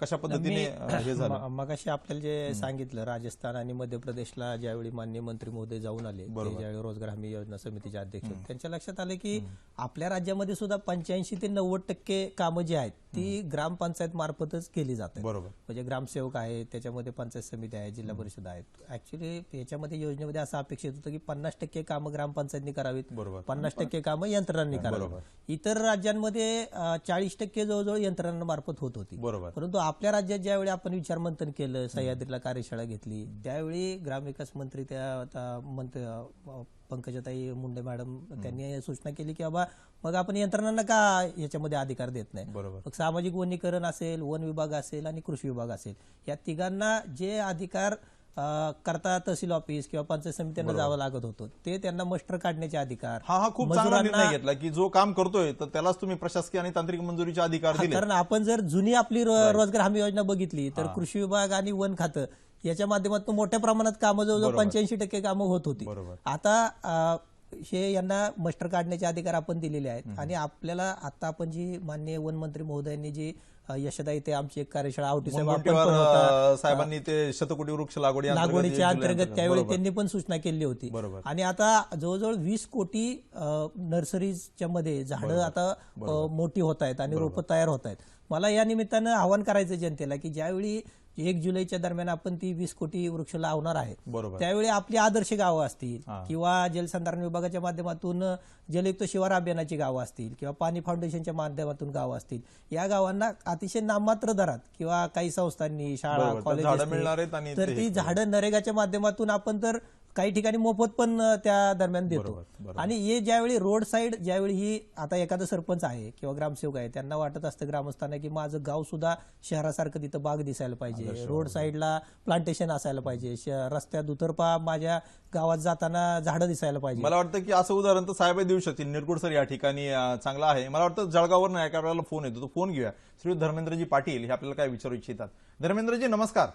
कशा पद्धतीने हे झालं. मगाशी आपल्याला जे सांगितलं, राजस्थान आणि मध्य प्रदेशला ज्यावेळी माननीय मंत्री महोदय जाऊन आले, ज्यावेळी रोजगार हमी योजना समितीचे अध्यक्ष, त्यांच्या लक्षात आले की आपल्या राज्यामध्ये सुद्धा 85 ते 90% कामं जी आहेत ती ग्रामपंचायत मार्फतच केली जातात. बरोबर. म्हणजे ग्रामसेवक आहेत, त्याच्यामध्ये पंचायत समिती आहे, जिल्हा परिषद आहेत. ऍक्च्युली याच्यामध्ये योजनेमध्ये असं अपेक्षित होतं की 50% कामं ग्रामपंचायतनी करावीत, 50% कामं यंत्रणांनी करावीत. इतर राज्यांमध्ये 40% जवळजवळ यंत्रणांमार्फत होत होती. परंतु आपल्या राज्यात ज्यावेळी आपण विचारमंथन केलं, सह्याद्रीला कार्यशाळा घेतली, त्यावेळी ग्रामविकास मंत्री पंकजाताई मुंडे मॅडम त्यांनी सूचना केली की बाबा मग आपण यंत्रणांना का याच्यामध्ये अधिकार देत नाही. मग सामाजिक वनीकरण असेल, वन विभाग असेल आणि कृषी विभाग असेल, या तिघांना जे अधिकार करता तहसील ऑफिस किंवा पंचायत समित्यांना जावं लागत होतं ते त्यांना मस्टर काढण्याचे अधिकार. हा खूप चांगला निर्णय घेतला की जो काम करतोय तर त्यालाच तुम्ही प्रशासकीय आणि तांत्रिक मंजुरीचे अधिकार दिले. कारण आपण जर जुनी आपली रोजगार हमी योजना बघितली तर कृषी विभाग आणि वन खातं याच्या माध्यमातून मोठ्या प्रमाणात कामं जवळजवळ 85% कामं होत होती. आता हे यांना मस्टर काढण्याचे अधिकार आपण दिलेले आहेत. आणि आपल्याला आता आपण जी माननीय वन मंत्री महोदयांनी जी यशदा इथे आमची एक कार्यशाळा आवटी साहेबांनी ते शतकोटी वृक्ष लागवडीच्या अंतर्गत त्यावेळी त्यांनी पण सूचना केली होती. आणि आता जवळजवळ 20 कोटी नर्सरीच्या मध्ये झाडं आता मोठी होत आहेत आणि रोपं तयार होत आहेत. मला या निमित्तानं आवाहन करायचं जनतेला की ज्यावेळी 1 जुलैच्या दरम्यान आपण ती 20 कोटी वृक्ष लावणार आहे, त्यावेळी आपली आदर्श गावं असतील किंवा जलसंधारण विभागाच्या माध्यमातून जलयुक्त शिवार अभियानाची गावं असतील किंवा पाणी फाउंडेशनच्या माध्यमातून गावं असतील, या गावांना अतिशय नाममात्र दरात किंवा काही संस्थांनी, शाळा, कॉलेज, तर ती झाडं नरेगाच्या माध्यमातून आपण तर काही ठिकाणी मोफत पण त्या दरम्यान देतो. आणि हे ज्यावेळी रोड साईड, ज्यावेळी ही आता एखादा सरपंच आहे किंवा ग्रामसेवक आहे, त्यांना वाटत असतं ग्रामस्थांना की माझं गाव सुद्धा शहरासारखं तिथं बाग दिसायला पाहिजे, रोड साईडला प्लांटेशन असायला पाहिजे, रस्त्यात दुतर्फा माझ्या गावात जाताना झाडं दिसायला पाहिजे. मला वाटतं की असं उदाहरण तर साहेब देऊ शकतील. निरगुड सर या ठिकाणी चांगला आहे. मला वाटतं जळगाववर एका वेळेला फोन येतो, तो फोन घेऊया. श्री धर्मेंद्रजी पाटील हे आपल्याला काय विचारू इच्छितात. धर्मेंद्रजी नमस्कार.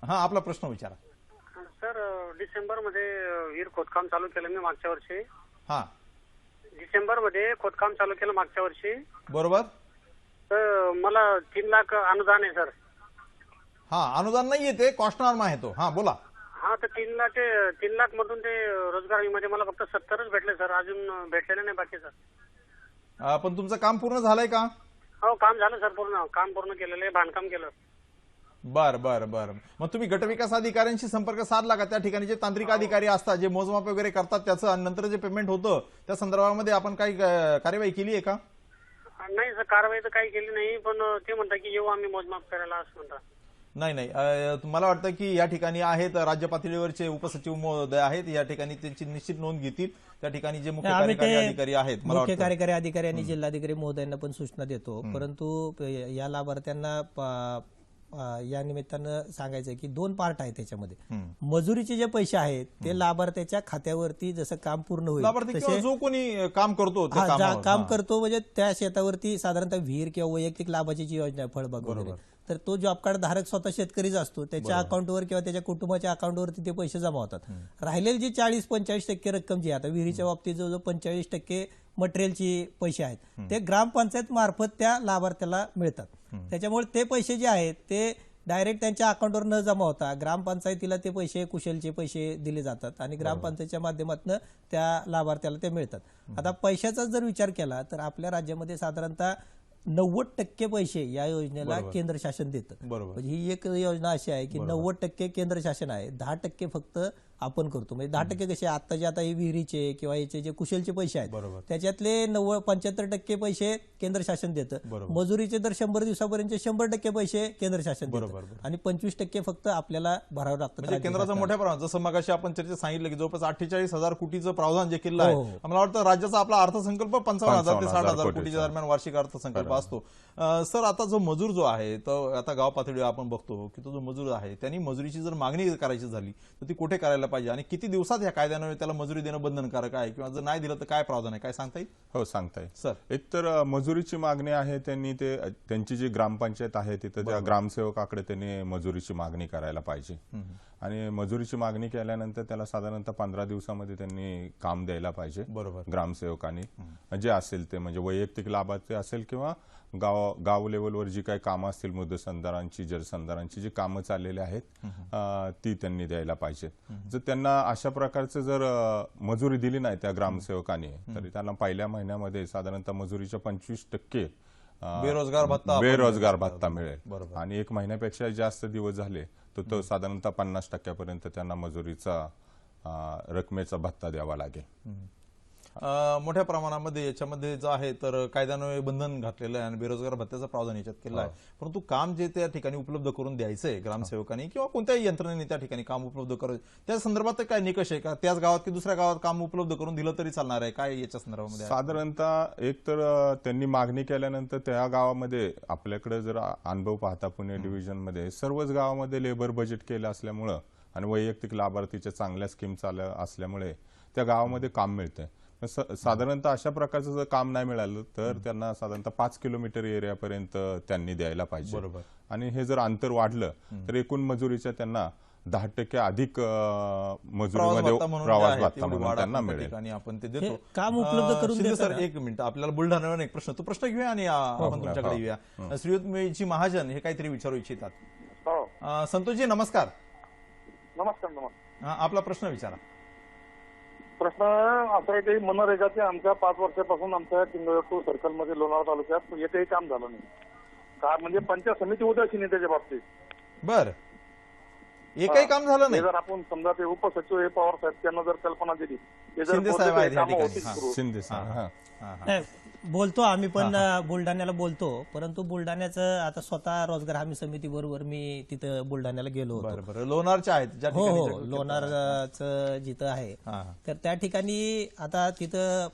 हा, आपला प्रश्न विचारा. सर, डिसेंबर मध्ये विहीर खोदकाम चालू केलं मी मागच्या वर्षी. हा, डिसेंबर मध्ये खोदकाम चालू केलं मागच्या वर्षी. बरोबर. तर मला 3 लाख अनुदान आहे सर. हा, अनुदान नाहीये, ते कॉस्ट नॉर्म आहे तो. हा, बोला. हा, तर 3 लाख मधून ते रोजगार विम्यामध्ये मला फक्त 70च भेटले सर, अजून भेटलेले नाही बाकी सर. पण तुमचं काम पूर्ण झालंय का? हो, काम झालं सर, काम पूर्ण केलेलं आहे, बांधकाम केलं. बर बर बर. मग तुम्ही गटविकास अधिकाऱ्यांशी संपर्क साधला का? त्या ठिकाणी जे तांत्रिक अधिकारी असतात, जे मोजमाप वगैरे करतात, त्याचं नंतर जे पेमेंट होतं त्या संदर्भामध्ये आपण काही कार्यवाही केली आहे का? नाही सर, कारवाई तर काही केली नाही, पण ते म्हणतात की येऊ आम्ही मोजमाप करायला असं म्हणतात. नाही, मला वाटतं की या ठिकाणी आहेत राज्य पातळीवरचे उपसचिव महोदय आहेत, या ठिकाणी त्यांची निश्चित नोंद घेतील. त्या ठिकाणी जे मुख्य कार्यकारी अधिकारी आहेत, मुख्य कार्यकारी अधिकारी आणि जिल्हाधिकारी महोदयांना पण सूचना देतो. परंतु या लाभार्थ्यांना या निमित्तानं सांगायचं की 2 पार्ट आहेत त्याच्यामध्ये. मजुरीचे जे पैसे आहेत ते लाभार्थ्याच्या खात्यावरती जसं काम पूर्ण होईल, जो कोणी काम करतो काम करतो म्हणजे त्या शेतावरती साधारणतः विहीर किंवा वैयक्तिक लाभाची जी योजना आहे, फळबाग वगैरे, तर तो जॉब कार्ड धारक स्वतः शेतकरीच असतो, त्याच्या अकाउंटवर किंवा त्याच्या कुटुंबाच्या अकाउंटवरती ते पैसे जमा होतात. राहिलेली जी 40-45% रक्कम जी आहे, आता विहिरीच्या बाबतीत जवळजवळ 45% मटेरियलची पैसे आहेत ते ग्रामपंचायत मार्फत त्या लाभार्थ्याला मिळतात. त्याच्यामुळे ते पैसे जे आहेत ते डायरेक्ट त्यांच्या अकाउंटवर न जमा होता ग्रामपंचायतीला ते पैसे, कुशलचे पैसे दिले जातात आणि ग्रामपंचायतच्या माध्यमातून त्या लाभार्थ्याला ते मिळतात. आता पैशाचा जर विचार केला तर आपल्या राज्यामध्ये साधारणतः 90% पैसे या योजनेला केंद्र शासन देतं. म्हणजे ही एक योजना अशी आहे की 90% केंद्र शासन आहे, 10% फक्त आपण करतो. म्हणजे 10% कसे आता जे आता हे विहिरीचे किंवा याचे जे कुशलचे पैसे आहेत बरोबर. त्याच्यातले 75% पैसे केंद्र शासन देतं. बरोबर. मजुरीचे दर 100 दिवसापर्यंतचे 100% पैसे केंद्र शासन बरोबर, देतं आणि 25% फक्त आपल्याला भरावं लागतं. म्हणजे केंद्राचं मोठ्या प्रमाणात जसं मगाशी आपण चर्चेत सांगितलं की जवळपास 48,000 कोटीचं प्रावधान जे केलं आहे, हो. मला वाटतं राज्याचा आपला अर्थसंकल्प 55,000 ते 60,000 कोटीचा. कोटीच्या दरम्यान वार्षिक अर्थसंकल्प असतो. सर, आता जो मजूर जो आहे तर आता गाव पातळीवर आपण बघतो की तो जो मजूर आहे त्यांनी मजुरीची जर मागणी करायची झाली तर ती कुठे करायला पाहिजे आणि किती दिवसात या कायद्याने त्याला मजुरी देणं बंधनकारक आहे किंवा जर नाही दिलं तर काय प्रावधान आहे, काय सांगता येईल? हो, सांगता येईल. सर, एक तर मजुरीची मागणी आहे, त्यांची जी ग्रामपंचायत आहे तिथं त्या ग्रामसेवकाकडे त्यांनी मजुरीची मागणी करायला पाहिजे आणि मजुरीची मागणी केल्यानंतर त्याला साधारणतः 15 दिवसामध्ये त्यांनी काम द्यायला पाहिजे. बरोबर. ग्रामसेवकांनी जे असेल ते म्हणजे वैयक्तिक लाभाचे असेल किंवा गाव लेवलवर जी काही कामं असतील, मृदसंधारांची, जलसंधारांची जी कामं चाललेली आहेत ती त्यांनी द्यायला पाहिजेत. जर त्यांना अशा प्रकारचं जर मजुरी दिली नाही त्या ग्रामसेवकांनी तरी त्यांना पहिल्या महिन्यामध्ये साधारणतः मजुरीच्या 25% बेरोजगार भत्ता मिळेल आणि 1 महिन्यापेक्षा जास्त दिवस झाले तर तो साधारणतः 50% पर्यंत त्यांना मजुरीचा रकमेचा भत्ता द्यावा लागेल. मोठ्या प्रमाणामध्ये याच्यामध्ये जो आहे तर कायद्याने बंधन घातलेलं आहे आणि बेरोजगार भत्त्याचं प्रावधान याच्यात केलं आहे. परंतु काम जे त्या ठिकाणी उपलब्ध करून द्यायचंय ग्रामसेवकांनी किंवा कोणत्याही यंत्रणेने त्या ठिकाणी काम उपलब्ध करायचं, त्या संदर्भात काय निकष आहे का? त्याच गावात की दुसऱ्या गावात काम उपलब्ध करून दिलं तरी चालणार आहे, काय याच्या संदर्भामध्ये? साधारणतः एक तर त्यांनी मागणी केल्यानंतर त्या गावामध्ये आपल्याकडे जर अनुभव पाहता पुणे डिव्हिजनमध्ये सर्वच गावामध्ये लेबर बजेट केलं असल्यामुळं आणि वैयक्तिक लाभार्थीच्या चांगल्या स्कीम चालू असल्यामुळे त्या गावामध्ये काम मिळतंय. साधारणतः अशा प्रकारचं जर काम नाही मिळालं तर त्यांना साधारणतः 5 किलोमीटर एरियापर्यंत त्यांनी द्यायला पाहिजे. बरोबर. आणि हे जर अंतर वाढलं तर एकूण मजुरीच्या त्यांना 10% अधिक मजुरीमध्ये प्रवास भत्ता म्हणून त्यांना मिळेल आणि आपण ते देतो. काम उपलब्ध करून शिंदे सर, एक मिनिट, आपल्याला बुलढाण्यावर एक प्रश्न, तो प्रश्न घेऊया आणि आपण तुमच्याकडे येऊया. श्रीयुत महाजन हे काहीतरी विचारू इच्छितात. संतोषजी नमस्कार. नमस्कार. आपला प्रश्न विचारा. प्रश्न असा आहे की मनरेगाचे आमच्या 5 वर्षापासून आमच्या किंगटू सर्कलमध्ये लोणावळा तालुक्यात एकही काम झालं नाही. का म्हणजे पंचायत समिती उदासीन आहे त्याच्या बाबतीत. बर, एकही काम झालं नाही. जर आपण समजा ते उपसचिव हे पवार साहेब त्यांना जर कल्पना दिली शिंदे साहेब आहेत या ठिकाणी. शिंदे साहेब नाही, बोलतो आम्ही पण बुलढाण्याला बोलतो, परंतु बुलढाण्याचं आता स्वतः रोजगार हमी समिती बरोबर मी तिथं बुलढाण्याला गेलो होतो. बरं, लोणारच्या आहेत ज्या हो ठिकाणी हो, लोणारचं जिथं आहे तर त्या ठिकाणी आता तिथं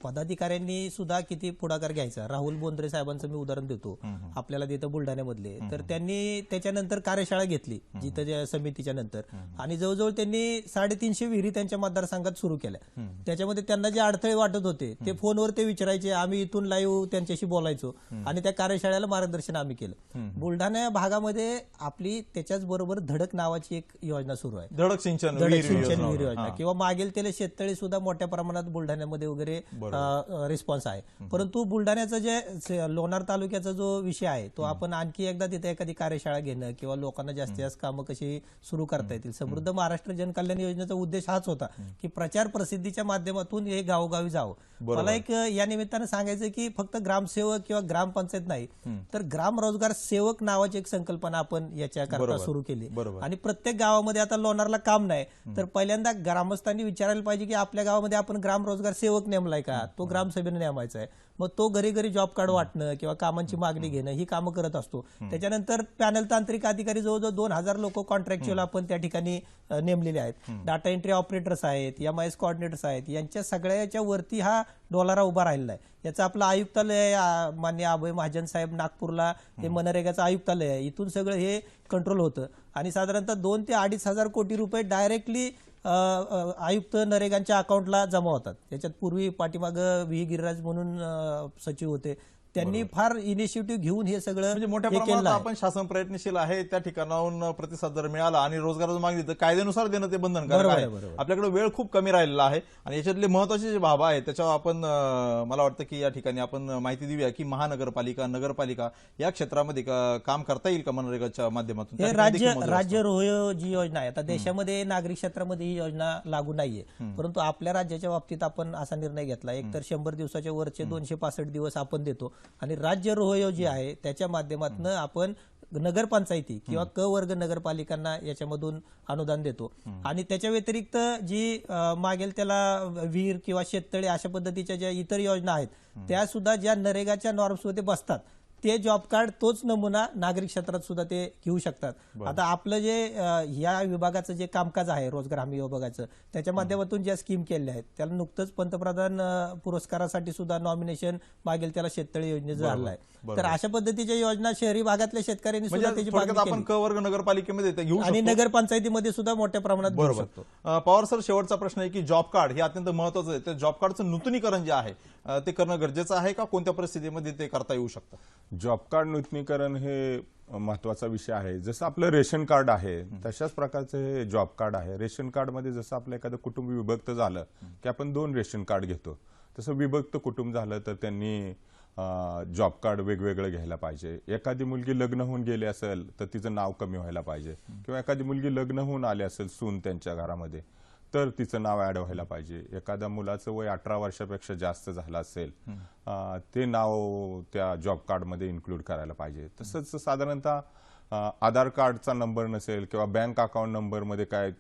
पदाधिकाऱ्यांनी सुद्धा किती पुढाकार घ्यायचा. राहुल बोंद्रे साहेबांचं मी उदाहरण देतो, आपल्याला तिथं बुलढाण्यामधले, तर त्यांनी त्याच्यानंतर कार्यशाळा घेतली जिथं समितीच्या नंतर आणि जवळजवळ त्यांनी 350 विहिरी त्यांच्या मतदारसंघात सुरू केल्या. त्याच्यामध्ये त्यांना जे अडथळे वाटत होते ते फोनवर ते विचारायचे, आम्ही इथून लाईव्ह त्यांच्याशी बोलायचो आणि त्या कार्यशाळेला मार्गदर्शन आम्ही केलं. बुलढाणा भागामध्ये आपली त्याच्याच बरोबर धडक नावाची एक योजना सुरू आहे, धडक सिंचन विहीर योजना, किंवा मागेल त्याला शेततळे सुद्धा मोठ्या प्रमाणात बुलढाण्यामध्ये वगैरे रिस्पॉन्स आहे. परंतु बुलढाण्याचं जे लोणार तालुक्याचा जो विषय आहे तो आपण आणखी एकदा तिथे एखादी कार्यशाळा घेणं किंवा लोकांना जास्तीत जास्त कामं कशी सुरू करता येतील. समृद्ध महाराष्ट्र जनकल्याण योजनेचा उद्देश हाच होता की प्रचार प्रसिद्धीच्या माध्यमातून हे गावोगावी जावं. मला एक या निमित्तानं सांगायचं की फक्त ग्रामसेवक किंवा ग्रामपंचायत नाही तर ग्राम रोजगार सेवक नावाची एक संकल्पना आपण याच्याकरता सुरू केली आणि प्रत्येक गावामध्ये आता लोणारला काम नाही तर पहिल्यांदा ग्रामस्थांनी विचारायला पाहिजे की आपल्या गावामध्ये आपण ग्राम रोजगार सेवक नेमलाय का, तो ग्रामसभेने नेमायचा आहे. मग तो घरी घरी जॉब कार्ड वाटणं किंवा कामांची मागणी घेणं ही कामं करत असतो. त्याच्यानंतर पॅनल तांत्रिक अधिकारी जवळजवळ 2000 लोक कॉन्ट्रॅक्च्युअल आपण त्या ठिकाणी नेमलेले आहेत. डाटा एंट्री ऑपरेटर्स आहेत, MIS कोऑर्डिनेटर्स आहेत, यांच्या सगळ्याच्या वरती हा डोलारा उभा राहिलेला आहे. याचं आपलं आयुक्तालय मान्य अभय महाजन साहेब नागपूरला हे मनरेगाचं आयुक्तालय आहे, इथून सगळं हे कंट्रोल होतं आणि साधारणतः 2 ते 2,500 कोटी रुपये डायरेक्टली आयुक्त नरेगांच्या अकाउंटला जमा होतात. त्याच्यात पूर्वी पाठीमागं व्ही गिरिराज म्हणून सचिव होते, त्यांनी फार इनिशिएटिव्ह घेऊन हे सगळं म्हणजे मोठ्या प्रमाणात आपण शासन प्रयत्नशील आहे. त्या ठिकाणाहून प्रतिसाद जर मिळाला आणि रोजगाराची मागणी तर कायद्यानुसार देणं ते बंधनकारक आहे. आपल्याकडे वेळ खूप कमी राहिलेला आहे आणि याच्यातले महत्वाचे जे बाबा आहे त्याच्यावर आपण मला वाटतं की या ठिकाणी आपण माहिती देऊया की महानगरपालिका, नगरपालिका या क्षेत्रामध्ये काम करता येईल का मनरेगाच्या माध्यमातून? राज्य रोह जी योजना आहे आता देशामध्ये नागरिक क्षेत्रामध्ये ही योजना लागू नाहीये, परंतु आपल्या राज्याच्या बाबतीत आपण असा निर्णय घेतला, एकतर 100 दिवसाच्या वरचे 265 दिवस आपण देतो आणि राज्य रोह जी आहे त्याच्या माध्यमातून आपण नगरपंचायती किंवा क वर्ग नगरपालिकांना याच्यामधून अनुदान देतो आणि त्याच्या व्यतिरिक्त जी मागेल त्याला विहीर किंवा शेततळे अशा पद्धतीच्या ज्या इतर योजना आहेत त्या सुद्धा ज्या नरेगाच्या नॉर्म्समध्ये बसतात ते जॉब कार्ड तोच नमुना नागरिक क्षेत्रात सुद्धा ते घेऊ शकतात. आता आपलं जे या विभागाचं जे कामकाज आहे रोजगार हमी विभागाचं त्याच्या माध्यमातून ज्या स्कीम केल्या आहेत त्याला नुकतंच पंतप्रधान पुरस्कारासाठी सुद्धा नॉमिनेशन मागेल त्याला शेततळे योजनेचं झालं आहे. तर अशा पद्धतीच्या योजना शहरी भागातल्या शेतकऱ्यांनी सुद्धा त्याची थोडक्यात आपण मागणी क वर्ग नगरपालिकेमध्ये ते घेऊ केली आणि शकतो. नगरपंचायतीमध्ये सुद्धा मोठ्या प्रमाणात घेऊ शकतो. पवार सर, शेवटचा प्रश्न आहे की जॉब कार्ड हे अत्यंत महत्वाचं आहे. ते जॉब कार्डचं नूतनीकरण जे आहे ते करणं गरजेचं आहे का? कोणत्या परिस्थितीमध्ये ते करता येऊ शकतं? जॉब कार्ड नूतनीकरण हे महत्वाचा विषय आहे. जसं आपलं रेशन कार्ड आहे तशाच प्रकारचं हे जॉब कार्ड आहे. रेशन कार्डमध्ये जसं आपलं एखादं कुटुंब विभक्त झालं की आपण 2 रेशन कार्ड घेतो, तसं विभक्त कुटुंब झालं तर त्यांनी जॉब कार्ड वेगवेगळं घ्यायला पाहिजे. एखादी मुलगी लग्न होऊन गेली असेल तर तिचं नाव कमी व्हायला पाहिजे, किंवा एखादी मुलगी लग्न होऊन आली असेल सून त्यांच्या घरामध्ये तर तिचं नाव ऍड व्हायला पाहिजे. एखाद्या मुलाचं वय 18 वर्षापेक्षा जास्त झालं असेल ते नाव त्या जॉब कार्डमध्ये इन्क्लूड करायला पाहिजे. तसंच साधारणतः आधार कार्डचा नंबर नसेल किंवा बँक अकाउंट नंबर मध्ये काय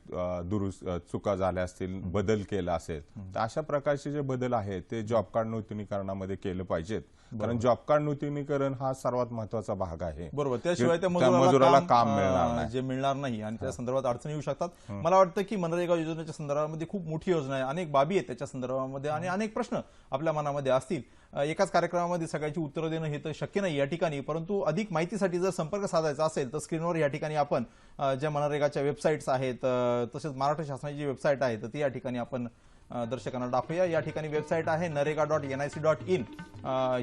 चुका झाल्या असतील, बदल केला असेल तर अशा प्रकारचे जे बदल आहेत ते जॉब कार्ड नूतनीकरणामध्ये केले पाहिजेत. कारण जॉब कार्ड नूतनीकरण हा सर्वात महत्वाचा भाग आहे. बरोबर. त्याशिवाय त्या मजुराला काम मिळणार नाही. जे मिळणार नाही आणि त्या संदर्भात अडचणी येऊ शकतात. मला वाटतं की मनरेगा योजनेच्या संदर्भामध्ये खूप मोठी योजना आहे, अनेक बाबी आहेत त्याच्या संदर्भामध्ये आणि अनेक प्रश्न आपल्या मनामध्ये असतील. एकाच कार्यक्रमामध्ये सगळ्याची उत्तरं देणं हे तर शक्य नाही या ठिकाणी, परंतु अधिक माहितीसाठी जर संपर्क साधायचा असेल तर स्क्रीनवर या ठिकाणी आपण ज्या मनरेगाच्या वेबसाईट्स आहेत तसेच महाराष्ट्र शासनाची जी वेबसाईट आहे तर ती या ठिकाणी आपण दर्शकांना दाखवूया. या ठिकाणी वेबसाईट आहे narega.nic.in.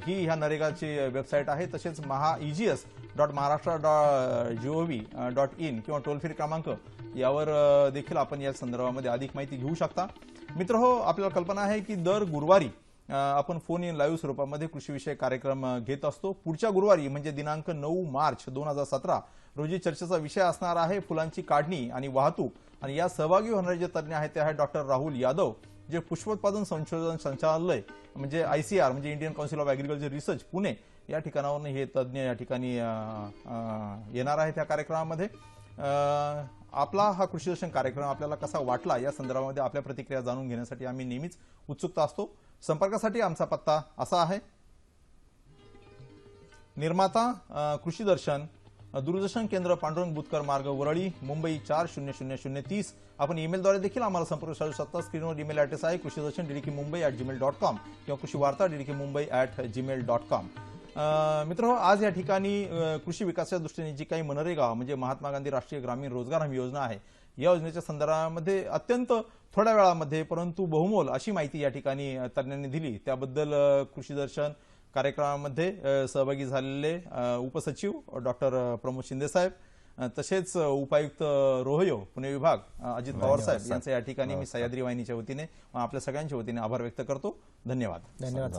ही ह्या नरेगाची वेबसाईट आहे. तसेच mahaegis.maharashtra.gov.in किंवा टोल फ्री क्रमांक यावर देखील आपण या संदर्भामध्ये अधिक माहिती घेऊ शकता. मित्रहो, आपल्याला कल्पना आहे की दर गुरुवारी आपण फोन इन लाईव्ह स्वरूपामध्ये कृषीविषयक कार्यक्रम घेत असतो. पुढच्या गुरुवारी म्हणजे दिनांक 9 मार्च 2017 रोजी चर्चेचा विषय असणार आहे फुलांची काढणी आणि वाहतूक. आणि या सहभागी होणारे जे तज्ज्ञ आहेत ते आहेत डॉक्टर राहुल यादव, जे पुष्पोत्पादन संशोधन संचालनालय म्हणजे ICR म्हणजे Indian council of agriculture research Pune या ठिकाणावरून हे तज्ज्ञ या ठिकाणी येणार आहेत या कार्यक्रमामध्ये. आपला हा कृषी दर्शन कार्यक्रम आपल्याला कसा वाटला या संदर्भामध्ये आपल्या प्रतिक्रिया जाणून घेण्यासाठी आम्ही नेहमीच उत्सुकता असतो. संपर्कासाठी आमचा पत्ता असा आहे: निर्माता कृषी दर्शन, दूरदर्शन केंद्र, पांडुरंग बुतकर मार्ग, वरळी, मुंबई 400030. आपण ईमेलद्वारे देखील आम्हाला संपर्क साधू शकता. स्क्रीनवर ईमेल ऍड्रेस आहे कृषीदर्शन@gmail.com किंवा कृषीवार्ता@gmail.com. मित्र, आज या ठिकाणी कृषी विकासाच्या दृष्टीने जी काही मनरेगा म्हणजे महात्मा गांधी राष्ट्रीय ग्रामीण रोजगार हमी योजना आहे या योजनेच्या संदर्भामध्ये अत्यंत थोड्या वेळामध्ये परंतु बहुमोल अशी माहिती या ठिकाणी तज्ज्ञांनी दिली. त्याबद्दल कृषी दर्शन कार्यक्रमामध्ये सहभागी झालेले उपसचिव डॉक्टर प्रमोद शिंदे साहेब, तसेच उपायुक्त रोहयो पुणे विभाग अजित पवार साहेब यांचे या ठिकाणी मी सह्याद्री वाहिनीच्या वतीने आपल्या सगळ्यांच्या वतीने आभार व्यक्त करतो. धन्यवाद. धन्यवाद.